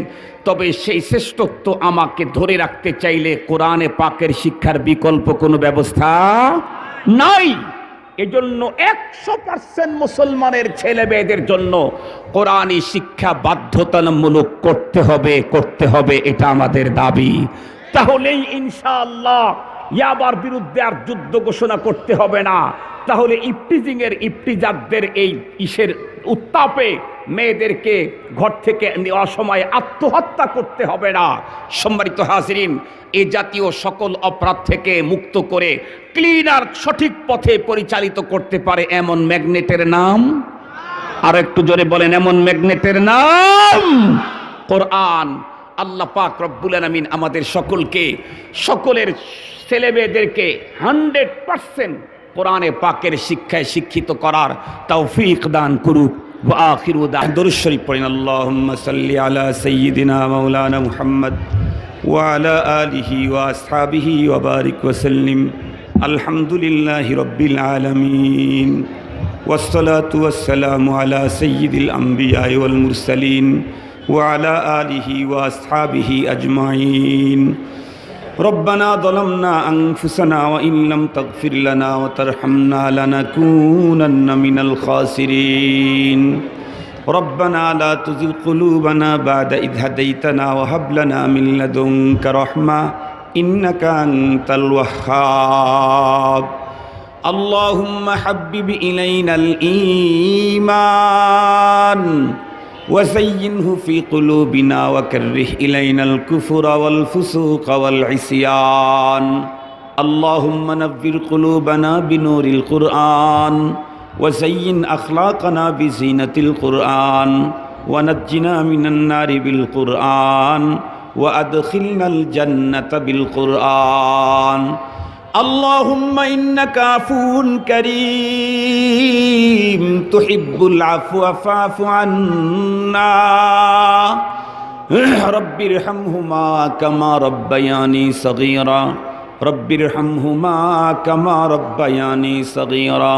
তবে সেই শ্রেষ্ঠত্ব আমাকে ধরে রাখতে চাইলে কোরআনে পাকের শিক্ষার বিকল্প কোনো ব্যবস্থা নাই। এজন্য 100% মুসলমানের ছেলে মেয়েদের জন্য কোরআনী শিক্ষা বাধ্যতামূলক করতে হবে, এটা আমাদের দাবি। তাহলেই ইনশাআল্লাহ ইয়াবার বিরুদ্ধে আর যুদ্ধ ঘোষণা করতে হবে না। তাহলে ইফতিজারদের এই ইসের উত্তাপে মেয়েদেরকে ঘর থেকে নেওয়ার সময় আত্মহত্যা করতে হবে না। সম্মানিত হাজিরিন, এই জাতীয় সকল অপরাধ থেকে মুক্ত করে ক্লিন আর সঠিক পথে পরিচালিত করতে পারে এমন ম্যাগনেটের নাম, আর একটু জোরে বলেন, এমন ম্যাগনেটের নাম কোরআন। আল্লাহ পাক রব্বুল আলামিন আমাদের সকলকে, সকলের ছেলে মেয়েদেরকে 100% কোরআনে পাকের শিক্ষায় শিক্ষিত করার তৌফিক দান করুক। ওয়া আখিরু দাওয়ানা, দুরূদ শরীফ পড়েন, আল্লাহুম্মা সাল্লি আলা সাইয়্যিদিনা মাওলানা মুহাম্মদ ওয়া আলা আলিহি ওয়া আসহাবিহি ওয়া বারিক ওয়া সাল্লিম। আলহামদুলিল্লাহি রাব্বিল আলামিন ওয়াসসালাতু ওয়াসসালামু আলা সাইয়্যিদিল আমবিয়া ওয়াল মুরসালিন ওয়া আলা আলিহি ওয়া আসহাবিহি আজমাইন ربنا ظلمنا أنفسنا وإن لم تغفر لنا وترحمنا لنكونن من الخاسرين ربنا لا تزغ قلوبنا بعد إذ هديتنا وهب لنا من لدنك رحمة إنك أنت الوهاب اللهم حبب إلينا الإيمان وزينه في قلوبنا وكره إلينا الكفر والفسوق والعصيان اللهم نور قلوبنا بنور القرآن وزين أخلاقنا بزينة القرآن ونجنا من النار بالقرآن وأدخلنا الجنة بالقرآن اللهم إنك عفو كريم تحب العفو فاعف عنا رب ارحمهما كما ربياني صغيرا رب ارحمهما كما ربياني صغيرا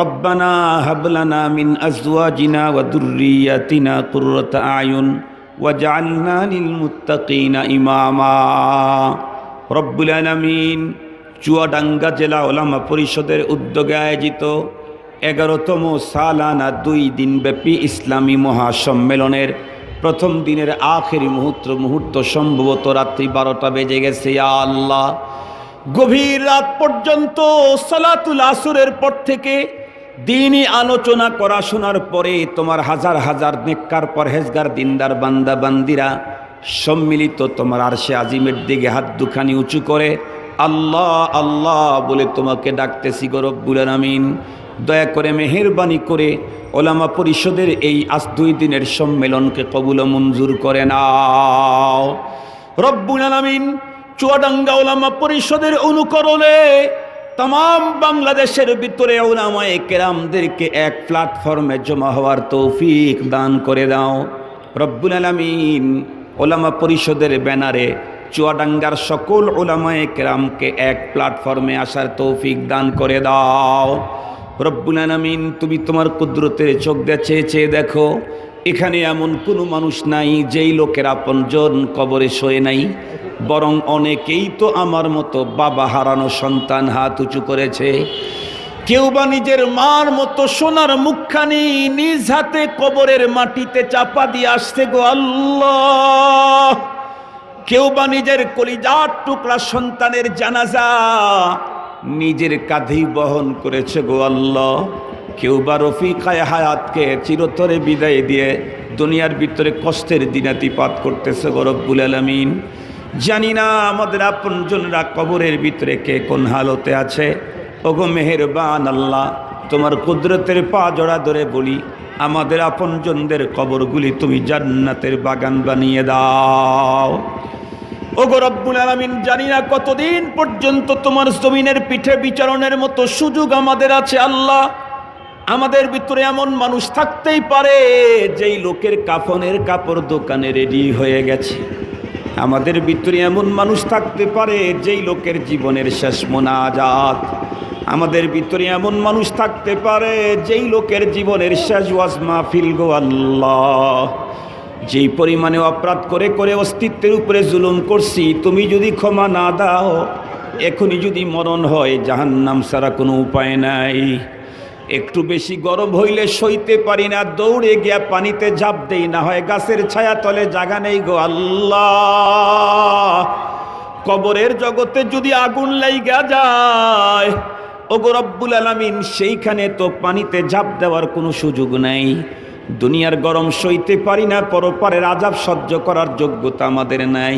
ربنا هب لنا من أزواجنا وذرياتنا قرة أعين واجعلنا للمتقين إماما رب العالمين চুয়াডাঙ্গা জেলা ওলামা পরিষদের উদ্যোগে আয়োজিত 11তম সালানা 2 দিনব্যাপী ইসলামী মহাসম্মেলনের প্রথম দিনের আখেরি মুহূর্ত সম্ভবত রাত্রি 12টা বেজে গেছে। ইয়া আল্লাহ, গভীর রাত পর্যন্ত সালাতুল আসরের পর থেকে দ্বীনি আলোচনা করা শোনার পরে তোমার হাজার হাজার নেককার পরহেজগার দিনদার বান্দা বান্দিরা সম্মিলিত তোমার আরশে আজিমের দিকে হাত দুখানি উঁচু করে আল্লাহ আল্লাহ বলে তোমাকে ডাকতেছি গো রব্বুল আলামিন। দয়া করে মেহেরবানি করে ওলামা পরিষদের এই আজ 2 দিনের সম্মেলনকে কবুল ও মঞ্জুর করে নাও রব্বুল আলামিন। চুয়াডাঙ্গা ওলামা পরিষদের অনুকরণে तमाम বাংলাদেশের ভিতরে উলামায়ে কেরামদেরকে এক প্ল্যাটফর্মে জমা হওয়ার তৌফিক দান করে দাও রব্বুল আলামিন। ওলামা পরিষদের ব্যানারে চুয়াডাঙ্গার সকল উলামায়ে কেরামকে এক প্ল্যাটফর্মে আসার তৌফিক দান করে দাও রব্বুল আলামিন। তুমি তোমার কুদরতের চোখ দিয়ে চেয়ে চেয়ে দেখো, এখানে এমন কোনো মানুষ নাই যেই লোকের আপনজন কবরে শোয়ে নাই, বরং অনেকেই তো আমার মতো বাবা হারানো সন্তান হাত উঁচু করেছে। কেউ বা নিজের মার মতো সোনার মুখখানি নিজ হাতে কবরের মাটিতে চাপা দিয়ে আসছে গো আল্লাহ। কেউ বা নিজের কলিজার টুকরা সন্তানের জানাজা নিজের কাঁধেই বহন করেছে গো আল্লাহ। কেউ বা রফিকায়ে হায়াতকে চিরতরে বিদায় দিয়ে দুনিয়ার ভিতরে কষ্টের দিনাতিপাত করতেছে গো রব্বুল আলামিন। জানি না আমাদের আপনজনরা কবরের ভিতরে কে কোন হালতে আছে। ওগো মেহেরবান আল্লাহ, তোমার কুদরতের পা জড়া ধরে বলি, আমাদের আপনজনদের কবরগুলি তুমি জান্নাতের বাগান বানিয়ে দাও ওগো রব্বুল আলামিন। জানি না কতদিন পর্যন্ত তোমার জমিনের পিঠে বিচারণের মতো সুযোগ আমাদের আছে আল্লাহ। আমাদের ভিতরে এমন মানুষ থাকতেই পারে যেই লোকের কাফনের কাপড় দোকানে রেডি হয়ে গেছে। আমাদের ভিতরে এমন মানুষ থাকতে পারে যেই লোকের জীবনের শেষ মোনাজাত। আমাদের ভিতরে এমন মানুষ থাকতে পারে যেই লোকের জীবনের শেষ ওয়াজ মাহফিল গো আল্লাহ। যেই পরিমাণে অপরাধ করে করে অস্তিত্বের উপরে জুলুম করছি, তুমি যদি ক্ষমা না দাও, এখনই যদি মরণ হয়, জাহান্নাম ছাড়া কোনো উপায় নাই। একটু বেশি গরম হইলে সইতে পারি না, দৌড়ে গিয়া পানিতে ঝাঁপ দেই, না হয় গাছের ছায়া তলে জায়গা নেই গো আল্লাহ। কবরের জগতে যদি আগুন লাইগা যায় ওগো রব্বুল আলামিন, সেইখানে তো পানিতে ঝাঁপ দেওয়ার কোনো সুযোগ নাই। দুনিয়ার গরম সইতে পারি না, পরপারের আযাব সহ্য করার যোগ্যতা আমাদের নাই।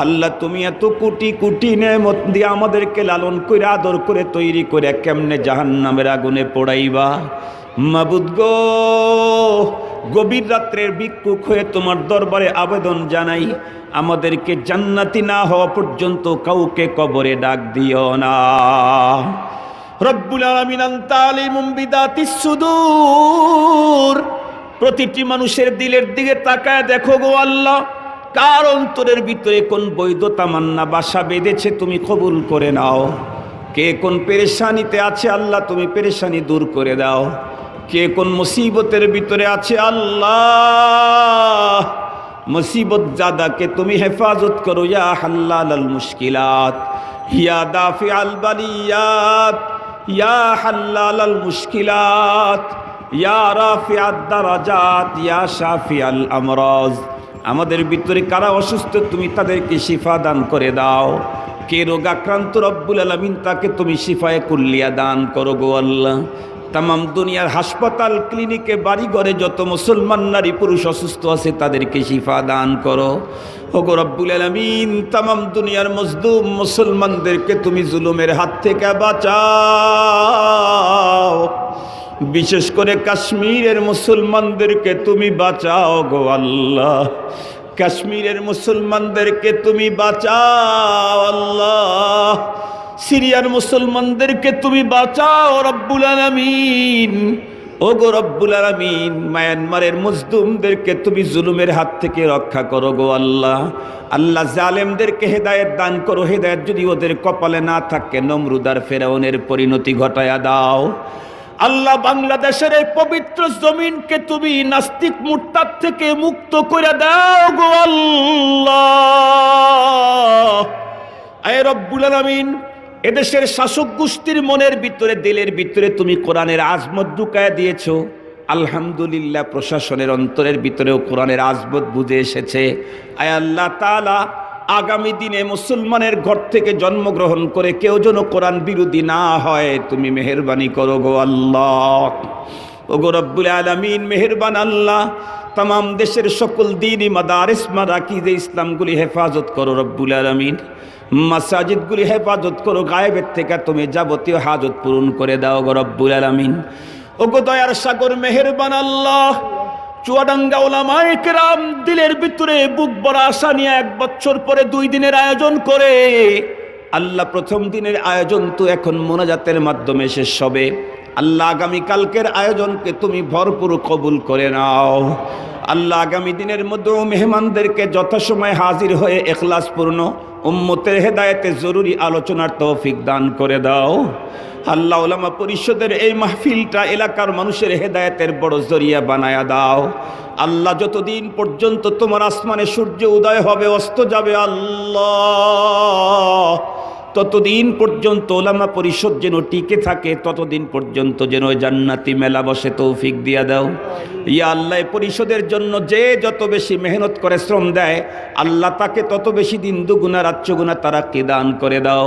আল্লাহ, তুমি এত কোটি কোটি নেয়ামত দিয়ে আমাদেরকে লালন করে আদর করে তৈরি করে কেমনে জাহান্নামের আগুনে পোড়াইবা মাবুদ গো। গভীর রাত্রের ভিক্ষুক হয়ে তোমার দরবারে আবেদন জানাই, আমাদেরকে জান্নাতি না হওয়া পর্যন্ত কাউকে কবরে ডাক দিও না রব্বুল আলামিন। আনতা আলিমুম বিদাতিস সুদূর। প্রতিটি মানুষের দিলের দিকে তাকায় দেখো গো আল্লাহ, কার অন্তরের ভিতরে কোন বৈধ তামান্না বাসা বেঁধেছে তুমি কবুল করে নাও। কে কোন পেরেশানিতে আছে আল্লাহ তুমি পেরেশানি দূর করে দাও। কে কোন মুসিবতের ভিতরে আছে আল্লাহ মুসিবত জাদাকে তুমি হেফাজত করো। ইয়া হাল্লাল আল মুশকিলাত ইয়া দাফি আল বালিয়াত ইয়া হাল্লাল আল মুশকিলাত ইয়া রাফি আদ দারাজাত ইয়া শাফি আল আমরাজ। আমাদের ভিতরে কারা অসুস্থ তুমি তাদেরকে শিফা দান করে দাও। কে রোগাক্রান্ত রব্বুল আলামিন তাকে তুমি শিফায়ে কুল্লিয়া দান করো গো আল্লাহ। তামাম দুনিয়ার হাসপাতাল ক্লিনিকে বাড়িঘরে যত মুসলমান নারী পুরুষ অসুস্থ আছে তাদেরকে শিফা দান করো ও গো রব্বুল আলামিন। তামাম দুনিয়ার মজলুম মুসলমানদেরকে তুমি জুলুমের হাত থেকে বাঁচাও। বিশেষ করে কাশ্মীরের মুসলমানদেরকে তুমি বাঁচাও গো আল্লাহ। কাশ্মীরের মুসলমানদেরকে তুমি বাঁচাও আল্লাহ। সিরিয়ার মুসলমানদেরকে তুমি বাঁচাও রব্বুল আলামিন। ও গো রব্বুল আলামিন, মায়ানমারের মজলুমদেরকে তুমি জুলুমের হাত থেকে রক্ষা করো গো আল্লাহ। আল্লাহ জালেমদেরকে হেদায়েত দান করো। হেদায়েত যদি ওদের কপালে না থাকে নমরুদ আর ফেরাউনের পরিণতি ঘটায়া দাও আল্লাহ। বাংলাদেশের এই পবিত্র জমিনকে তুমি নাস্তিক মুরতাদ থেকে মুক্ত করে দাও গো আল্লাহ। আয় রব্বুল আলামিন, এদেশের শাসক গোষ্ঠীর মনের ভিতরে দিলের ভিতরে তুমি কোরআনের আজমত ঢুকায় দিয়েছো। আলহামদুলিল্লাহ, প্রশাসনের অন্তরের ভিতরেও কোরআনের আজমত বুঝে এসেছে। আয় আল্লাহ তাআলা, আগামী দিনে মুসলমানের ঘর থেকে জন্মগ্রহণ করে কেউ যেন কোরআন বিরোধী না হয় তুমি মেহেরবানি করো গো আল্লাহ। ও গো রব্বুল আলামিন, মেহেরবান আল্লাহ। তামাম দেশের সকল দ্বীনি মাদারিস মারাকিজে ইসলামগুলি হেফাজত করো রব্বুল আলামিন। মাসাজিদগুলি হেফাজত করো। গায়েবের থেকে তুমি যাবতীয় হাজত পূরণ করে দাও গো রব্বুল আলামিন। ও গো দয়ার সাগর, মেহেরবান আল্লাহ। চুয়াডাঙ্গা উলামায়ে কেরাম দিলের ভিতরে বুক ভরা আশা নিয়ে 1 বছর পরে 2 দিনের আয়োজন করে আল্লাহ, প্রথম দিনের আয়োজন তো এখন মোনাজাতের মাধ্যমে শেষ হবে। আল্লাহ, আগামীকালকের আয়োজনকে তুমি ভরপুর কবুল করে নাও আল্লাহ। আগামী দিনের মধ্যে মেহমানদেরকে যথাসময়ে হাজির হয়ে ইখলাসপূর্ণ উম্মতের হেদায়েতে জরুরি আলোচনার তৌফিক দান করে দাও আল্লাহ। উলামা পরিষদের এই মাহফিলটা এলাকার মানুষের হেদায়েতের বড় জরিয়া বানায়া দাও আল্লাহ। যতদিন পর্যন্ত তোমার আসমানে সূর্য উদয় হবে অস্ত যাবে আল্লাহ, ততদিন পর্যন্ত উলামা পরিষদ যেন টিকে থাকে, ততদিন পর্যন্ত যেন জান্নাতি মেলা বসে তৌফিক দিয়া দাও ইয়া আল্লাহ। পরিষদের জন্য যে যত বেশি মেহনত করে শ্রম দেয় আল্লাহ, তাকে তত বেশি দিন দুগুণা রাত চগুণা তারাক্কি দান করে দাও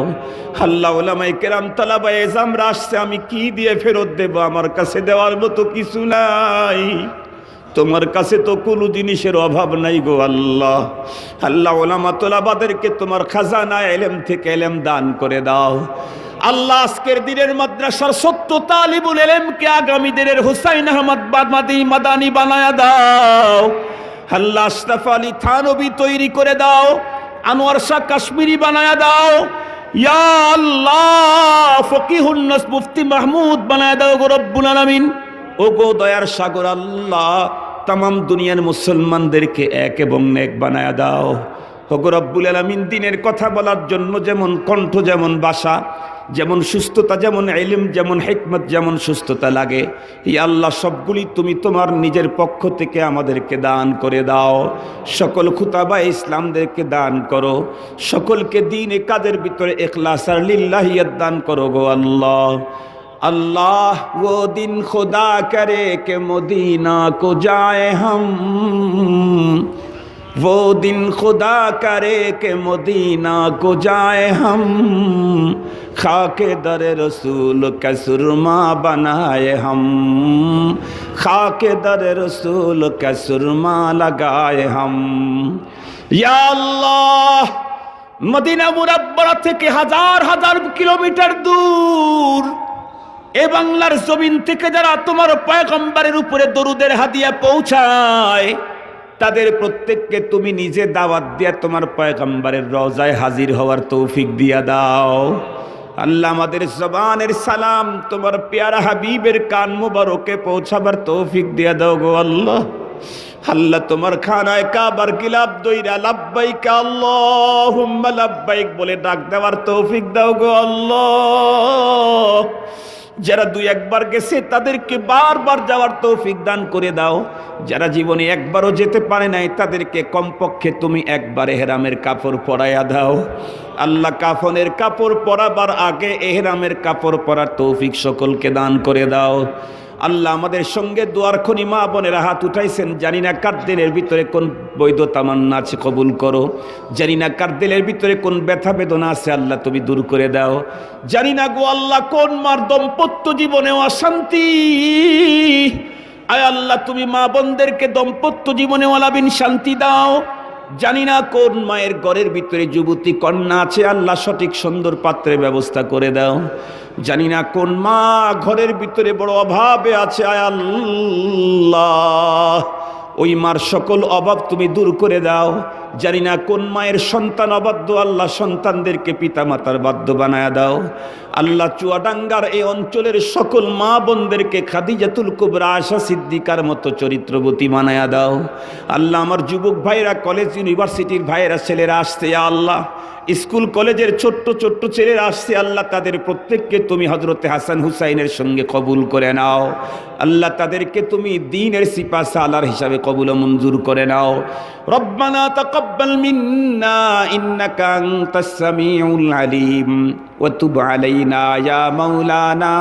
আল্লাহ। উলামায়ে কেরাম তালাবায়ে জামরা আসছে, আমি কি দিয়ে ফেরত দেব? আমার কাছে দেওয়ার মতো কিছু নাই। তোমার কাছে তো কোনো জিনিসের অভাব নাই গো আল্লাহ। আল্লাহ, উলামা তোলাবাদেরকে তোমার খাজানা ইলম থেকে ইলম দান করে দাও আল্লাহ। আজকের দিনের মাদ্রাসার 70 তালিবুল ইলমকে আগামী দিনের হুসাইন আহমদ মাদানী বানায়া দাও আল্লাহ। আশরাফ আলী থানবী তৈরি করে দাও, আনোয়ার শাহ কাশ্মীরি বানায়া দাও ইয়া আল্লাহ। ফকিহুন নাস মুফতি মাহমুদ বানায়া দাও গো রব্বুল আলামিন। ও গো দয়ার সাগর আল্লাহ, তামাম দুনিয়ার মুসলমানদেরকে এক এবং নেক বানায়া দাও ও গো রব্বুল আলামিন। দিনের কথা বলার জন্য যেমন কণ্ঠ, যেমন ভাষা, যেমন সুস্থতা, যেমন ইলম, যেমন হিকমত, যেমন সুস্থতা লাগে ইয়া আল্লাহ, সবগুলি তুমি তোমার নিজের পক্ষ থেকে আমাদেরকে দান করে দাও। সকল খুতাবা ইসলামদেরকে দান করো, সকলকে দ্বীনে কাজের ভিতরে ইখলাস আর লিল্লাহিয়াত দান করো গো আল্লাহ। अल्लाह वो दिन खुदा करे कि मदीना को जाए हम, वो दिन खुदा करे कि मदीना को जाए हम, खाके दर रसूल का सुरमा बनाए हम, खाके दर रसूल का सुरमा लगाए हम। या अल्लाह, मदीना मुनव्वरा থেকে হাজার হাজার কিলোমিটার দূর এ বাংলার জমিন থেকে যারা তোমার পয়গম্বরের উপরে দরুদের হাদিয়া পৌঁছায় তাদের প্রত্যেককে তুমি নিজে দাওয়াত দিয়ে তোমার পয়গম্বরের রওজায় হাজির হওয়ার তৌফিক দিয়া দাও আল্লাহ। আমাদের জবানের সালাম তোমার প্যারা হাবিবের কান মুবারকে পৌঁছাবার তৌফিক দিয়া দাও গো আল্লাহ। আল্লাহ তোমার খানায় কাবার গিলাপ দইরা লাব্বাইক আল্লাহুম্মা লাব্বাইক বলে ডাক দেওয়ার তৌফিক দাও গো আল্লাহ। যারা দুই একবার গেছে তাদেরকে বারবার যাওয়ার তৌফিক দান করে দাও। যারা জীবনে একবারও যেতে পারে নাই তাদেরকে কমপক্ষে তুমি একবার এহরামের কাপড় পরাইয়া দাও। আল্লাহ কাফনের কাপড় পরাবার আগে এহরামের কাপড় পরার তৌফিক সকলকে দান করে দাও। আল্লাহ আমাদের সঙ্গে দুয়ার খনি মা বোনেরা হাত উঠাইছেন, জানি না কার দিলের ভিতরে কোন বৈধ তামান্না আছে কবুল করো। জানি না কার দিলের ভিতরে কোন ব্যথা বেদনা আছে আল্লাহ তুমি দূর করে দাও। জানি না গো আল্লাহ কোন মার দাম্পত্য জীবনে অশান্তি, আয় আল্লাহ তুমি মা বোনদেরকে দাম্পত্য জীবনে ওয়ালাবিন শান্তি দাও। জানি না কোন মায়ের ঘরের ভিতরে যুবতী কন্যা আছে আল্লাহ সঠিক সুন্দর পাত্রের ব্যবস্থা করে দাও। জানি না কোন মা ঘরের ভিতরে বড় অভাবে আছে, আয় আল্লাহ ওই মার সকল অভাব তুমি দূর করে দাও। জানি না কোন মায়ের সন্তান অবাধ্য, আল্লাহ সন্তানদেরকে পিতা মাতার বাধ্য বানায়া দাও। আল্লাহ চুয়াডাঙ্গার এই অঞ্চলের সকল মা বোনদেরকে খাদিজাতুল কুবরা আয়েশা সিদ্দিকার মতো চরিত্রবতী বানায়া দাও। আল্লাহ আমার যুবক ভাইরা, কলেজ ইউনিভার্সিটির ভাইয়েরা, ছেলেরা আসছে আল্লাহ, স্কুল কলেজের ছোট্ট ছোট্ট ছেলেরা আসছে আল্লাহ, তাদের প্রত্যেককে তুমি হযরতে হাসান হুসাইনের সঙ্গে কবুল করে নাও। আল্লাহ তাদেরকে তুমি দ্বীনের সিপাহ সালার হিসাবে কবুল ও মঞ্জুর করে নাও। রব্বানা তাকাব্বাল মিন্না ইন্নাকা আনতাস সামিউল আলিম ওয়া তুব আলাইনা ইয়া মাওলানা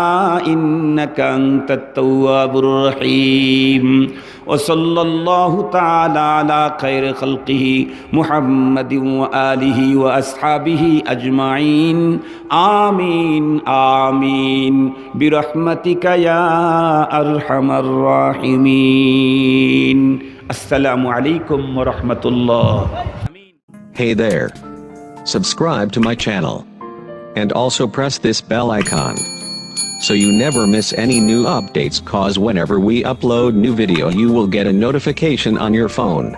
ইন্নাকা আনতাত তাওয়াবুর রহিম। وصلى الله تعالى على خير خلقه محمد وآله وأصحابه أجمعين آمين آمين برحمتك يا أرحم الراحمين. السلام عليكم ورحمة الله. Hey there. Subscribe to my channel. And also press this bell icon, so you never miss any new updates, cause whenever we upload new video you will get a notification on your phone.